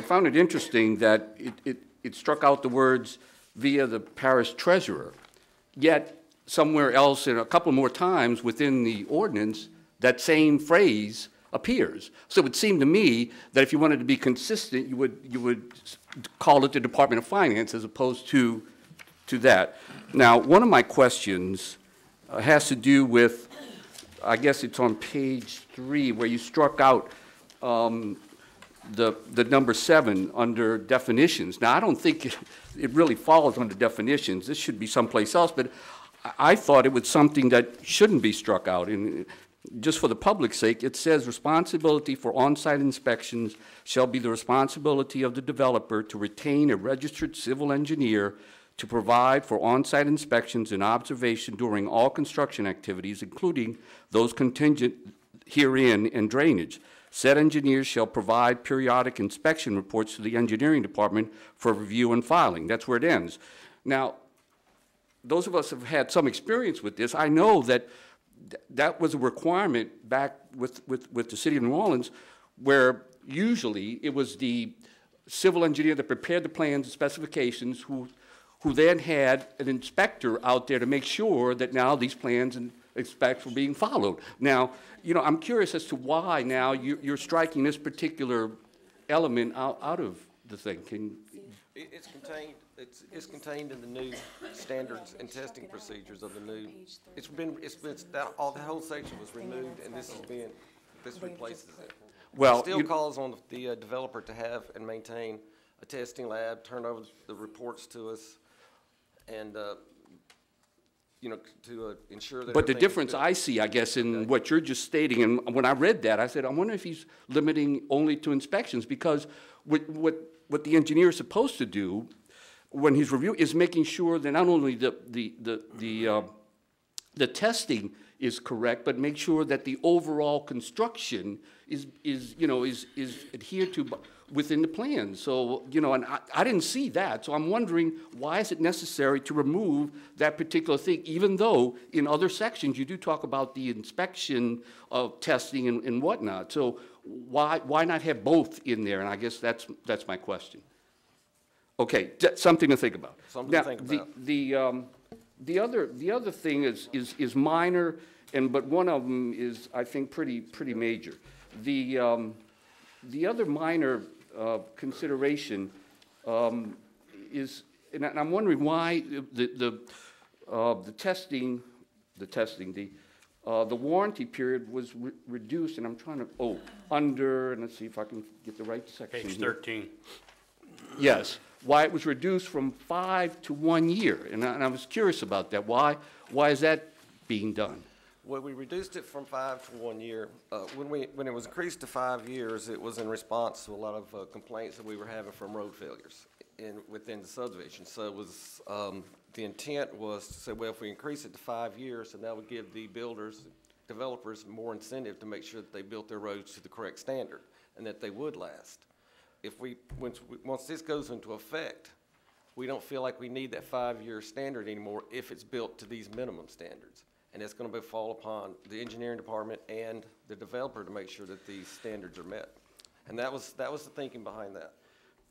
found it interesting that it struck out the words via the parish treasurer, yet somewhere else and a couple more times within the ordinance, that same phrase appears. So it would seem to me that if you wanted to be consistent, you would call it the Department of Finance as opposed to that. Now, one of my questions has to do with, I guess it's on page 3, where you struck out the number 7 under definitions. Now, I don't think it really falls under definitions. This should be someplace else, but I thought it was something that shouldn't be struck out. And just for the public's sake, it says responsibility for on-site inspections shall be the responsibility of the developer to retain a registered civil engineer to provide for on-site inspections and observation during all construction activities, including those contingent herein and drainage. Said engineers shall provide periodic inspection reports to the engineering department for review and filing. That's where it ends. Now, those of us who have had some experience with this, I know that that was a requirement back with the city of New Orleans, where usually it was the civil engineer that prepared the plans and specifications who then had an inspector out there to make sure that now these plans and specs were being followed. Now, you know, I'm curious as to why now you're striking this particular element out of the thing. It's contained in the new standards and testing procedures of the new. The whole section was removed, and this replaces it. Well, it still calls on the developer to have and maintain a testing lab, turn over the reports to us, and to ensure that. But the difference I see, I guess, in what you're just stating, and when I read that, I said, I wonder if he's limiting only to inspections, because what the engineer is supposed to do when he's reviewing is making sure that not only the testing is correct, but make sure that the overall construction is adhered to within the plan. So, and I didn't see that, so I'm wondering, why is it necessary to remove that particular thing, even though in other sections you do talk about the inspection of testing and whatnot. So why not have both in there? And I guess that's my question. Okay, something to think about. Something to think about. The other thing is minor, but one of them is, I think, pretty major. The other minor consideration is, and I'm wondering why the warranty period was reduced, and I'm trying to and let's see if I can get the right section. Page here. 13. Yes, why it was reduced from 5 to 1 year, and I was curious about that. Why is that being done? Well, we reduced it from 5 to 1 year. When it was increased to 5 years, it was in response to a lot of complaints that we were having from road failures within the subdivision. So it was, the intent was to say, well, if we increase it to 5 years, then that would give the developers more incentive to make sure that they built their roads to the correct standard and that they would last. Once this goes into effect, we don't feel like we need that 5-year standard anymore if it's built to these minimum standards. And it's going to fall upon the engineering department and the developer to make sure that these standards are met. And that was the thinking behind that.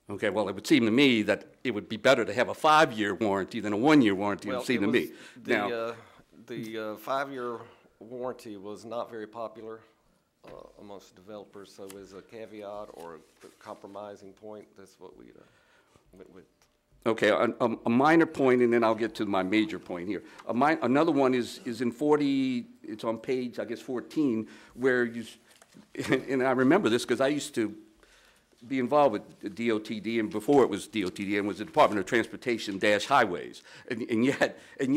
Okay, well, it would seem to me that it would be better to have a 5-year warranty than a 1-year warranty, it would seem to me. The 5-year warranty was not very popular amongst developers, so as a caveat or a compromising point, that's what we went with. Okay, a minor point, and then I'll get to my major point here. Another one is in 40, it's on page, I guess, 14, where and I remember this because I used to be involved with the DOTD, and before it was DOTD, and was the Department of Transportation - Highways. And yet, in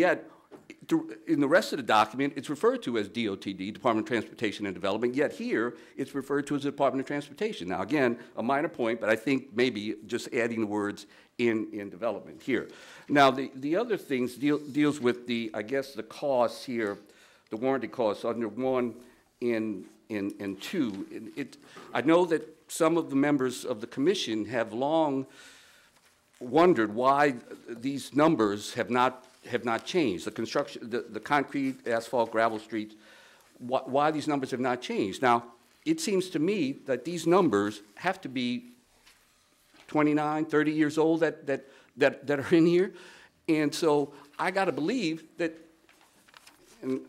the rest of the document, it's referred to as DOTD, Department of Transportation and Development, yet here, it's referred to as the Department of Transportation. Now, again, a minor point, but I think maybe just adding the words in development here. Now, the other things deals with I guess, the costs here, the warranty costs under 1 and 2. I know that some of the members of the commission have long wondered why these numbers have not changed. The construction, the concrete, asphalt, gravel streets, why these numbers have not changed. Now, it seems to me that these numbers have to be 29, 30 years old that are in here. And so I got to believe that, and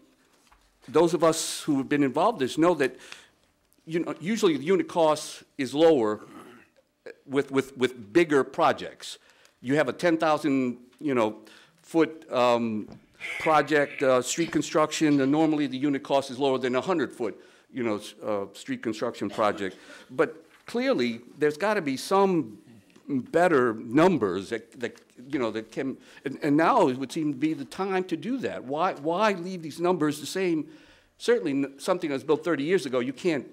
those of us who have been involved in this know that usually the unit cost is lower with bigger projects. You have a 10,000, foot project, street construction, and normally the unit cost is lower than a 100-foot, street construction project. But clearly, there's got to be some better numbers that can, and now it would seem to be the time to do that. Why leave these numbers the same? Certainly, something that's built 30 years ago, you can't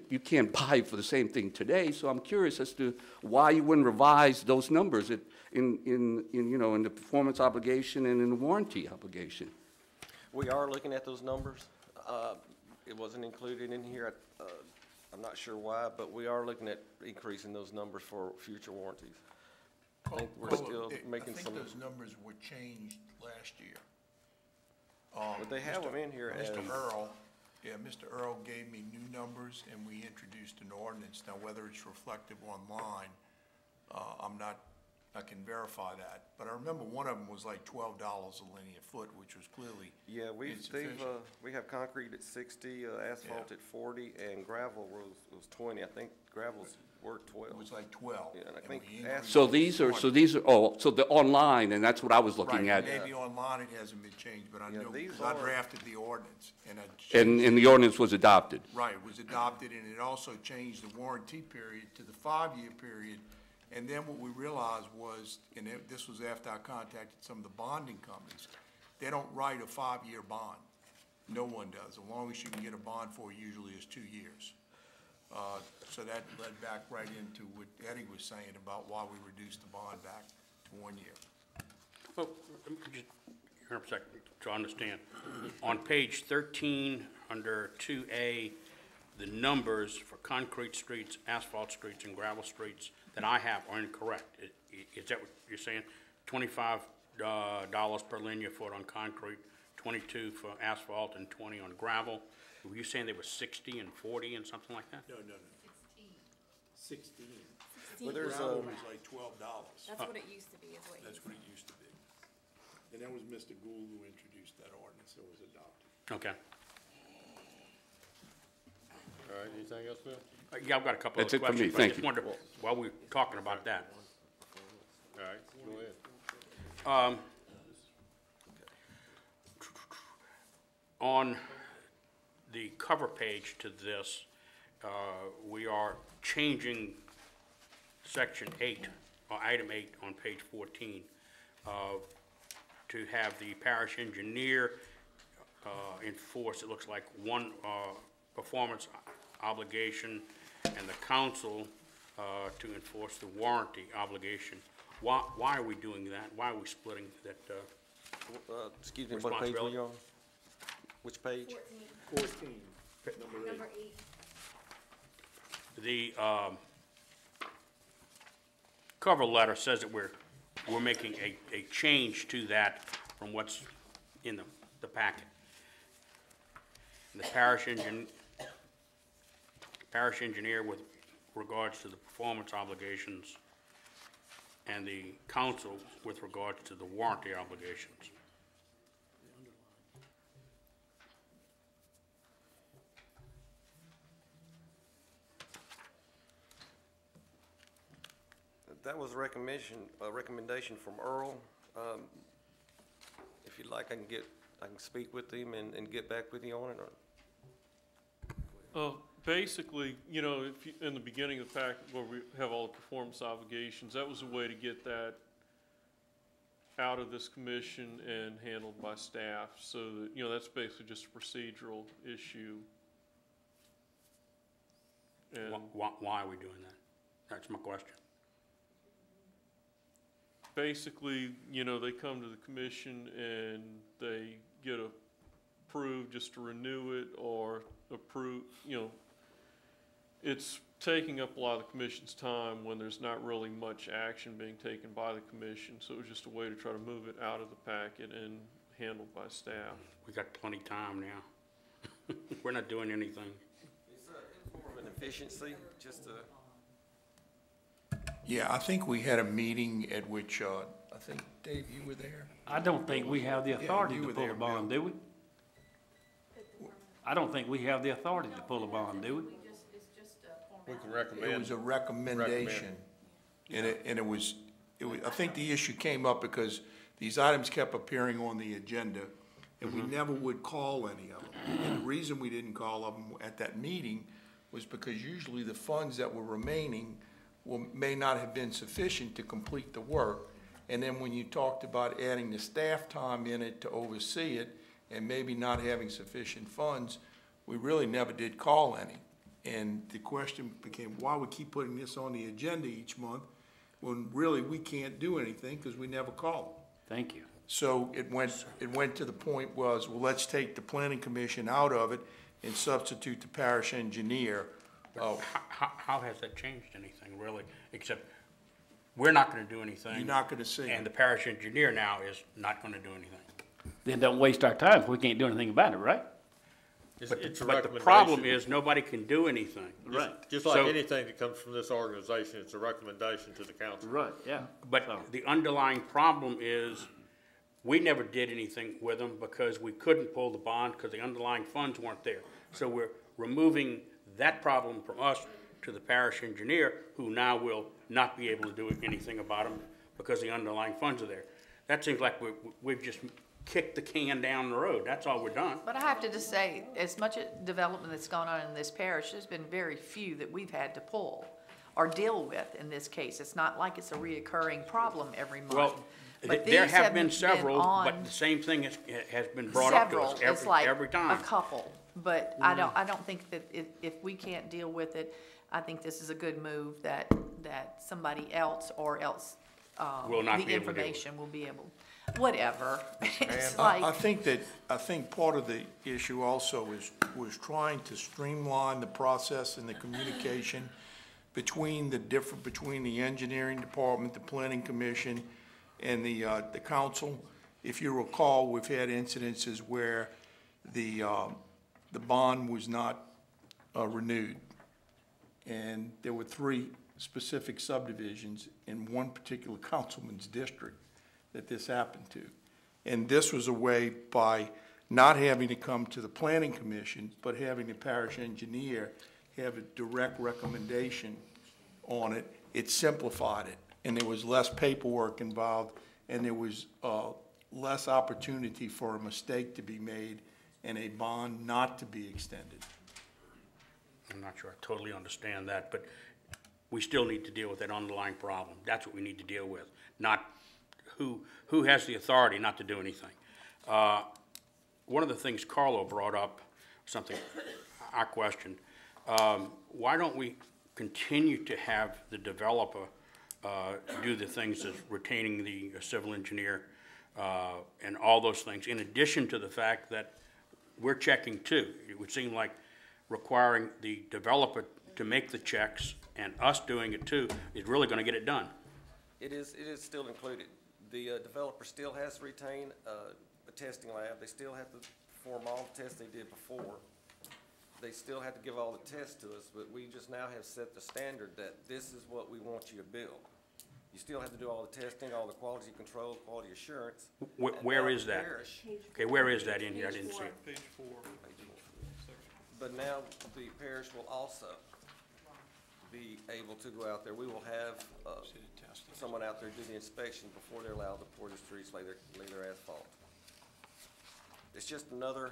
buy for the same thing today. So I'm curious as to why you wouldn't revise those numbers in the performance obligation and in the warranty obligation. We are looking at those numbers. It wasn't included in here. I'm not sure why, but we are looking at increasing those numbers for future warranties. I think we're still making some. I think those numbers were changed last year. But they have them in here as. Mr. Earl gave me new numbers, and we introduced an ordinance. Now, whether it's reflective online, I can verify that. But I remember one of them was like $12 a linear foot, which was clearly insufficient. We have concrete at 60, asphalt at 40, and gravel was 20. I think gravel's worth 12. It was like 12. Yeah, and I think So these are, so the online, and that's what I was looking at. Maybe online it hasn't been changed, but I know, because I drafted the ordinance, and I changed And the ordinance was adopted. Right, it was adopted, and it also changed the warranty period to the 5-year period. And then what we realized was, and this was after I contacted some of the bonding companies, they don't write a 5-year bond. No one does. The longest you can get a bond for usually is 2 years. So that led back right into what Eddie was saying about why we reduced the bond back to 1 year. Well, let me just, here a second, to understand. On page 13, under 2A, the numbers for concrete streets, asphalt streets, and gravel streets that I have are incorrect. Is that what you're saying? $25 per linear foot on concrete, 22 for asphalt, and 20 on gravel. Were you saying they were 60 and 40 and something like that? No. 16. Well, there's Gravel was like $12. That's what it used to be, is what it That's what it used to be. And that was Mr. Gould who introduced that ordinance that was adopted. Okay. All right, anything else, Bill? Yeah, I've got a couple of That's it for me. questions. Thank I just you. wondered, while we're talking about that, All right, go ahead. on the cover page to this, we are changing section 8, or item 8 on page 14, to have the parish engineer enforce, it looks like, one performance obligation, and the council to enforce the warranty obligation. Why are we doing that? Why are we splitting that? Excuse me, what page were you on? Which page? 14, Number 8. The cover letter says that we're making a change to that from what's in the packet. The parish engineer with regards to the performance obligations, and the council with regards to the warranty obligations. That was a recommendation from Earl. If you'd like, I can speak with him and get back with you on it, or? Basically, if you, in the beginning of the packet where we have all the performance obligations, that was a way to get that out of this commission and handled by staff, so that, that's basically just a procedural issue. And Why are we doing that? That's my question. basically, they come to the commission and they get approved just to renew it or approve, it's taking up a lot of the commission's time when there's not really much action being taken by the commission. So it was just a way to try to move it out of the packet and handled by staff. We got plenty of time now. We're not doing anything. It's more of an efficiency, just to. Yeah, I think we had a meeting at which, I think, Dave, you were there? I don't think we have the authority you to were pull a there, bond, do we? I don't think we have the authority to pull a bond, do we? It's just can recommend. It was a recommendation. And it was, I think the issue came up because these items kept appearing on the agenda, and we never would call any of them. And the reason we didn't call them at that meeting was because usually the funds that were remaining may not have been sufficient to complete the work. And then when you talked about adding the staff time in it to oversee it, and maybe not having sufficient funds, we really never did call any. And the question became, why we keep putting this on the agenda each month when really we can't do anything because we never call them? Thank you. So it went to the point was, well, let's take the planning commission out of it and substitute the parish engineer. How has that changed anything, really, except we're not gonna do anything? You're not gonna see And it. the parish engineer now is not gonna do anything. Then don't waste our time if we can't do anything about it, right? It's But a the recommendation. problem is, nobody can do anything. Just like So- anything that comes from this organization, it's a recommendation to the council. Right, yeah. But the underlying problem is, we never did anything with them because we couldn't pull the bond because the underlying funds weren't there. So we're removing that problem from us to the parish engineer, who now will not be able to do anything about them because the underlying funds are there. That seems like we've just kicked the can down the road. That's all we're done. But I have to just say, as much development that's gone on in this parish, there's been very few that we've had to pull or deal with in this case. It's not like it's a reoccurring problem every month. Well, But there these have been several, on but the same thing has been brought up to several, us it's like every time. a couple. But I don't think that if we can't deal with it, I think this is a good move that somebody else or else, Will not the be able to do it. information will be able, whatever. It's I like, think part of the issue also was trying to streamline the process and the communication between the engineering department, the planning commission, and the council. If you recall, we've had incidences where the bond was not renewed. And there were 3 specific subdivisions in one particular councilman's district that this happened to. And this was a way, by not having to come to the planning commission, but having the parish engineer have a direct recommendation on it, it simplified it. And there was less paperwork involved, and there was less opportunity for a mistake to be made and a bond not to be extended. I'm not sure I totally understand that, but we still need to deal with that underlying problem. That's what we need to deal with, not who has the authority not to do anything. One of the things Carlo brought up, something I questioned, why don't we continue to have the developer do the things as retaining the civil engineer and all those things, in addition to the fact that we're checking too. It would seem like requiring the developer to make the checks and us doing it too is really gonna get it done. It is still included. The developer still has to retain a testing lab. They still have to perform all the tests they did before. They still have to give all the tests to us, but we just now have set the standard that this is what we want you to build. You still have to do all the testing, all the quality control, quality assurance. Where is that? Okay, where is that in here? I didn't see it. Page 4. But now the parish will also be able to go out there. We will have someone out there do the inspection before they're allowed to pour the streets, lay their asphalt. It's just another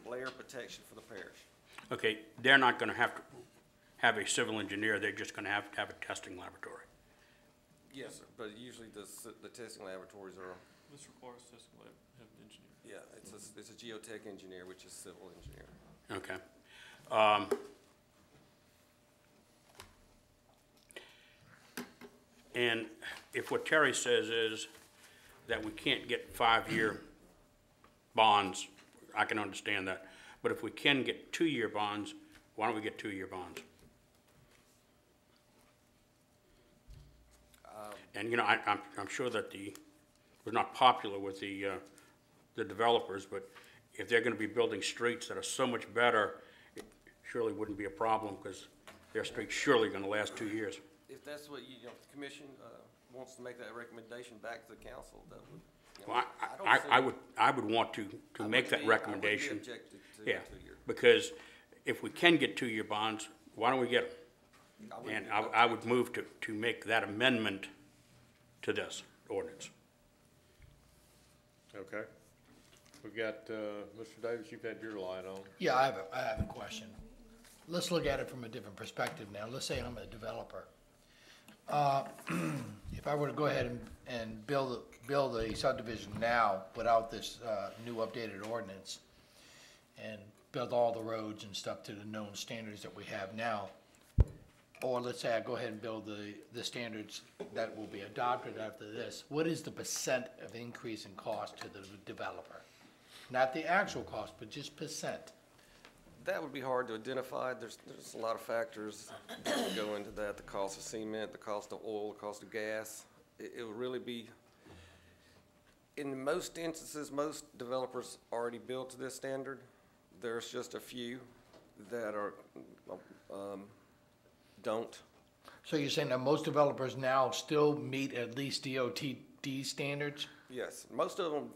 layer of protection for the parish. Okay, they're not gonna have to have a civil engineer, they're just gonna have to have a testing laboratory. Yes, sir, but usually the testing laboratories are, This requires testing lab, have an engineer. yeah, it's a geotech engineer, which is civil engineer. Okay. And if what Terry says is that we can't get 5-year bonds, I can understand that. But if we can get 2-year bonds, why don't we get 2-year bonds? And, you know, I'm sure that it was not popular with the developers, but if they're gonna be building streets that are so much better, it surely wouldn't be a problem, because their street's surely gonna last 2 years. If that's what you know, if the commission wants to make that recommendation back to the council, that would, you know, Well, I don't see. I would want to make that recommendation. I wouldn't be objected to Yeah, 2 year. because if we can get 2-year bonds, why don't we get them? And I would move to make that amendment to this ordinance. Okay. We've got, Mr. Davis, you've had your light on. Yeah, I have a question. Let's look at it from a different perspective now. Let's say I'm a developer. If I were to go ahead and build a subdivision now without this new updated ordinance and build all the roads and stuff to the known standards that we have now, or let's say I go ahead and build the standards that will be adopted after this, what is the percent of increase in cost to the developer? Not the actual cost, but just percent. That would be hard to identify. There's a lot of factors that go into that, the cost of cement, the cost of oil, the cost of gas. It would really be, in most instances, most developers already built to this standard. There's just a few that are, don't. So you're saying that most developers now still meet at least DOTD standards? Yes, most of them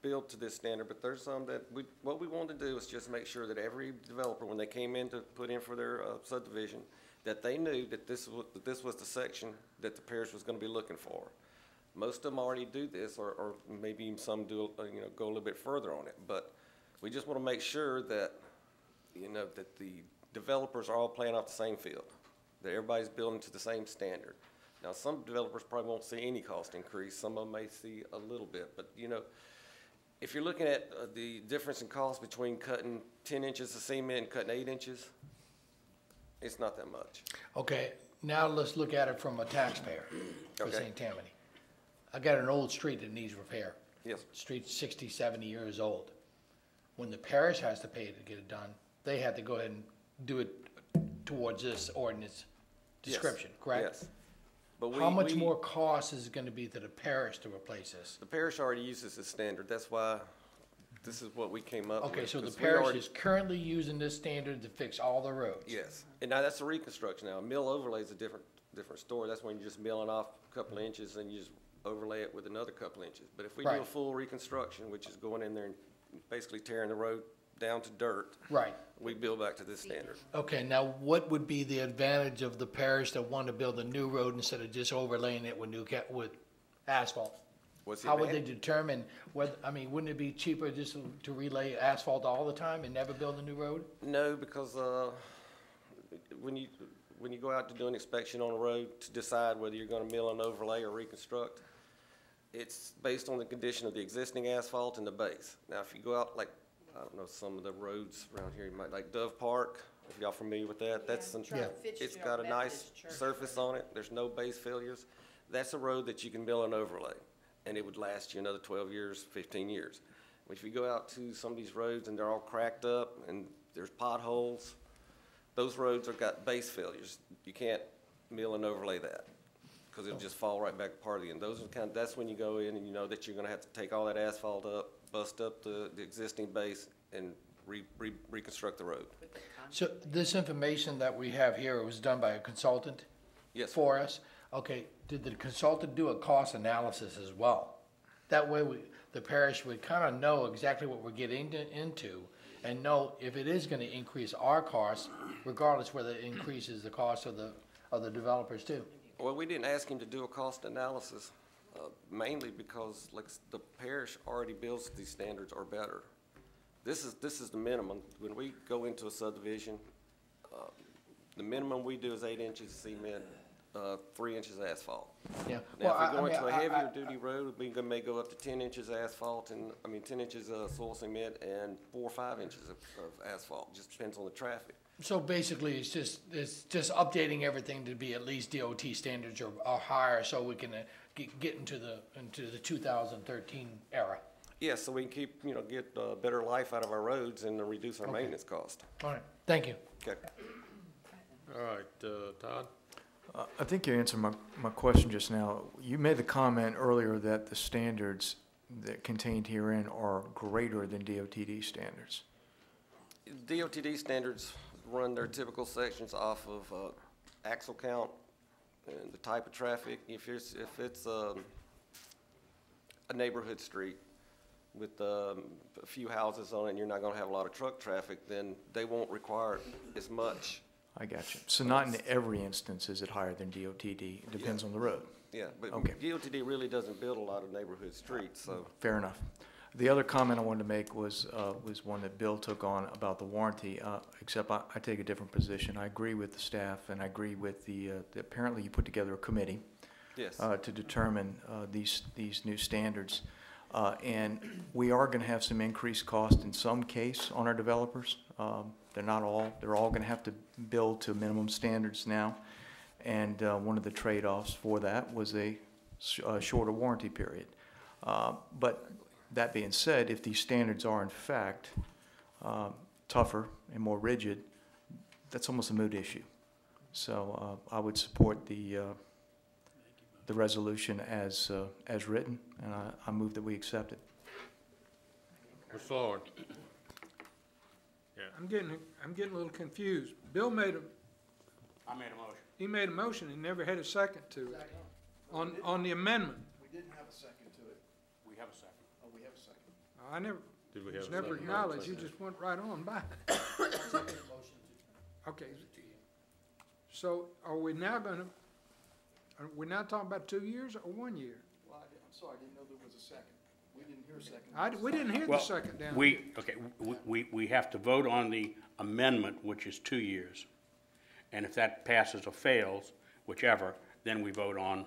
built to this standard, but there's some that what we wanted to do is just make sure that every developer, when they came in to put in for their subdivision, that they knew that this was the section that the parish was going to be looking for. Most of them already do this, or maybe even some do, go a little bit further on it. But we just want to make sure that, that the developers are all playing off the same field, that everybody's building to the same standard. Now, some developers probably won't see any cost increase. Some of them may see a little bit, but if you're looking at the difference in cost between cutting 10 inches of cement and cutting 8 inches, it's not that much. Okay, now let's look at it from a taxpayer for Okay. St. Tammany. I got an old street that needs repair. Yes. Street's 60, 70 years old. When the parish has to pay to get it done, they have to go ahead and do it towards this ordinance description, correct? Yes. But How much more cost is it gonna be to the parish to replace this? The parish already uses this standard. That's why this is what we came up with. Okay, so the 'cause we parish already- is currently using this standard to fix all the roads? Yes, and now that's a reconstruction now. A mill overlay is a different story. That's when you're just milling off a couple of inches and you just overlay it with another couple of inches. But if we do a Right. full reconstruction, which is going in there and basically tearing the road down to dirt, Right. we build back to this standard. Okay, now what would be the advantage of the parish that want to build a new road instead of just overlaying it with with asphalt? What's the How would they advantage? determine whether, wouldn't it be cheaper just to relay asphalt all the time and never build a new road? No, because when you go out to do an inspection on a road to decide whether you're going to mill and overlay or reconstruct, it's based on the condition of the existing asphalt and the base. Now, if you go out, like, I don't know, some of the roads around here, you might like Dove Park, if y'all familiar with that, it's got a nice surface on it, there's no base failures. That's a road that you can mill and overlay, and it would last you another 12 years, 15 years. If you go out to some of these roads and they're all cracked up and there's potholes, those roads have got base failures. You can't mill and overlay that, because it'll just fall right back apart again. Those are that's when you go in and you know that you're gonna have to take all that asphalt up, bust up the existing base, and reconstruct the road. So this information that we have here was done by a consultant? Yes. For us? Okay, did the consultant do a cost analysis as well? That way the parish would kind of know exactly what we're getting into and know if it is gonna increase our costs, regardless whether it increases the cost of the developers too. Well, we didn't ask him to do a cost analysis, mainly because like the parish already builds these standards or better. This is the minimum. When we go into a subdivision, the minimum we do is 8 inches of cement, 3 inches of asphalt. Yeah. Now, if we go into a heavier duty road, we may go up to 10 inches asphalt and, 10 inches of soil cement and 4 or 5 inches of asphalt. Just depends on the traffic. So basically, it's just updating everything to be at least DOT standards or higher, so we can get into the 2013 era. Yes, so we can keep, get better life out of our roads and reduce our maintenance cost. All right, thank you. Okay. All right, Todd? I think you answered my question just now. You made the comment earlier that the standards that contained herein are greater than DOTD standards. DOTD standards run their typical sections off of axle count and the type of traffic. If it's a neighborhood street with a few houses on it and you're not going to have a lot of truck traffic, then they won't require as much I got you. So not in every instance is it higher than DOTD, it depends on the road. Yeah, but Okay. DOTD really doesn't build a lot of neighborhood streets, so. Fair enough. The other comment I wanted to make was one that Bill took on about the warranty, except I take a different position. I agree with the staff, and I agree with apparently you put together a committee Yes. to determine these new standards. And we are going to have some increased cost in some case on our developers. They're not all. They're all going to have to build to minimum standards now. And one of the trade-offs for that was a shorter warranty period. But that being said, if these standards are in fact tougher and more rigid, that's almost a moot issue. So I would support the resolution as written, and I move that we accept it. Mr. Lord. Yeah. I'm getting a little confused. Bill I made a motion. he made a motion and never had a second to it. On the amendment. We didn't have a second to it. We have a second. Oh, we have a second. I never, Did we have it's a never second? acknowledged, you just went right on by. Okay. So are we now we're now talking about 2 years or 1 year? Well, I'm sorry, I didn't know there was a second. We didn't hear a second. We didn't hear the Well, second down. we have to vote on the amendment, which is 2 years. And if that passes or fails, whichever, then we vote on,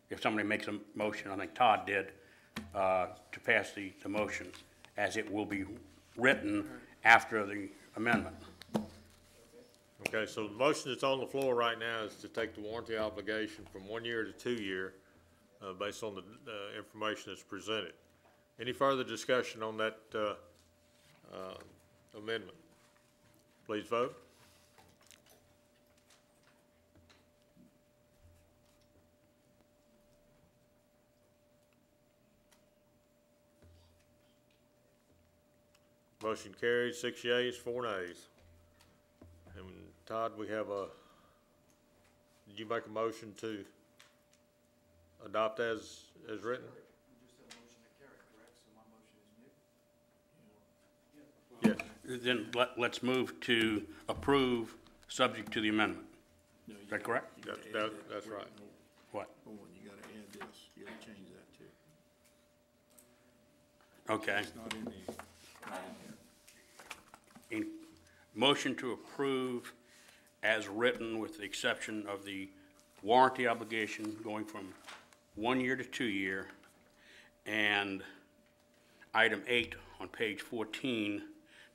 if somebody makes a motion, I think Todd did, to pass the motion, as it will be written after the amendment. Okay, so the motion that's on the floor right now is to take the warranty obligation from 1 year to 2 year, based on the information that's presented. Any further discussion on that amendment? Please vote. Motion carried, 6 yeas, 4 nays. And Todd, we have did you make a motion to adopt as written? Yes. Then let's move to approve, subject to the amendment. Is that correct? That's right. What? Hold on, you gotta add this, you gotta change that too. Okay. It's not in the, In motion to approve as written, with the exception of the warranty obligation going from 1 year to 2 year, and item 8 on page 14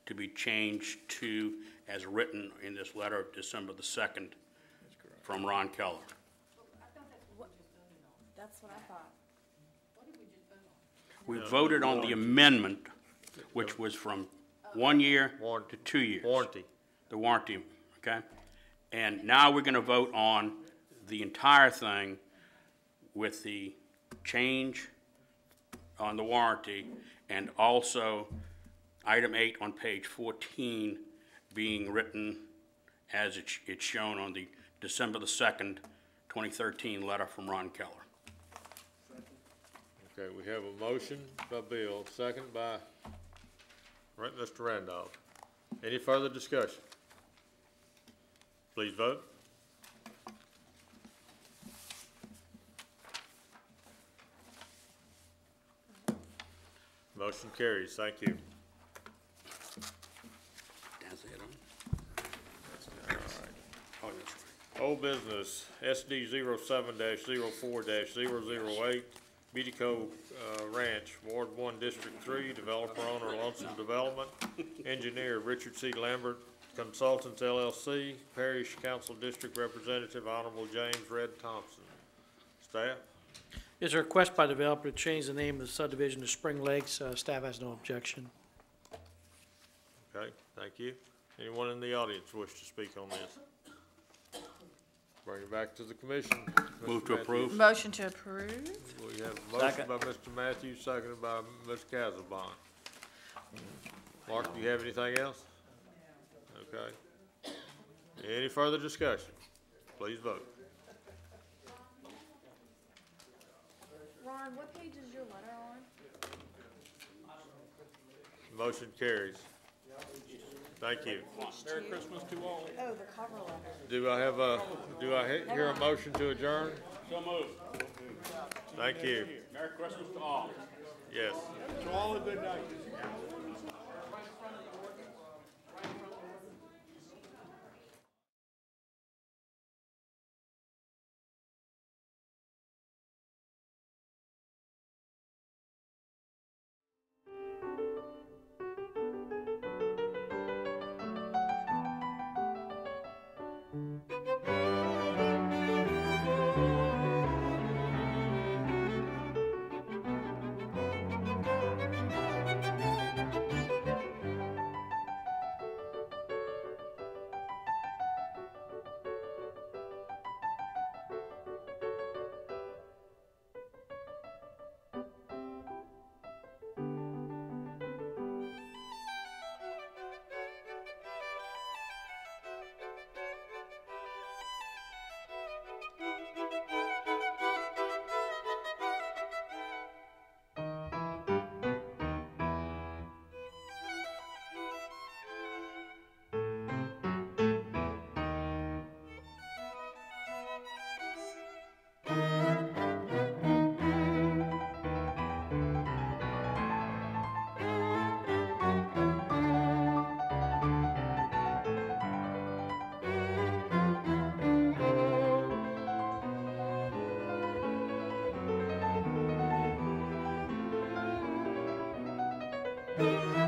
to be changed to as written in this letter of December the 2nd from Ron Keller. That's what I thought. We voted on the amendment, which was from 1 year to 2 years. Warranty. The warranty, okay? And now we're gonna vote on the entire thing with the change on the warranty, and also item 8 on page 14 being written as it's shown on the December the 2nd, 2013 letter from Ron Keller. Okay, we have a motion by Bill, second by Mr. Randolph. Any further discussion? Please vote. Motion carries. Thank you. That's it, huh? Oh, that's right. Old business, SD 07-04-008, Beatico Ranch, Ward 1, District 3, developer owner Lonesome Development, engineer Richard C. Lambert, Consultants LLC, Parish Council District Representative Honorable James Red Thompson. Staff? Is a request by developer to change the name of the subdivision to Spring Lakes. Staff has no objection. Okay, thank you. Anyone in the audience wish to speak on this? Bring it back to the commission. Move Mr. to approve. Motion to approve? We have a motion by Mr. Matthews, seconded by Ms. Casabon. Mark, do you have anything else? Okay. Any further discussion? Please vote. Ron, what page is your letter on? Motion carries. Thank you. Merry Christmas to all. Oh, the cover letter. Do I hear a motion to adjourn? So moved. Thank you. Merry Christmas to all. Yes. To all a good night. Thank you.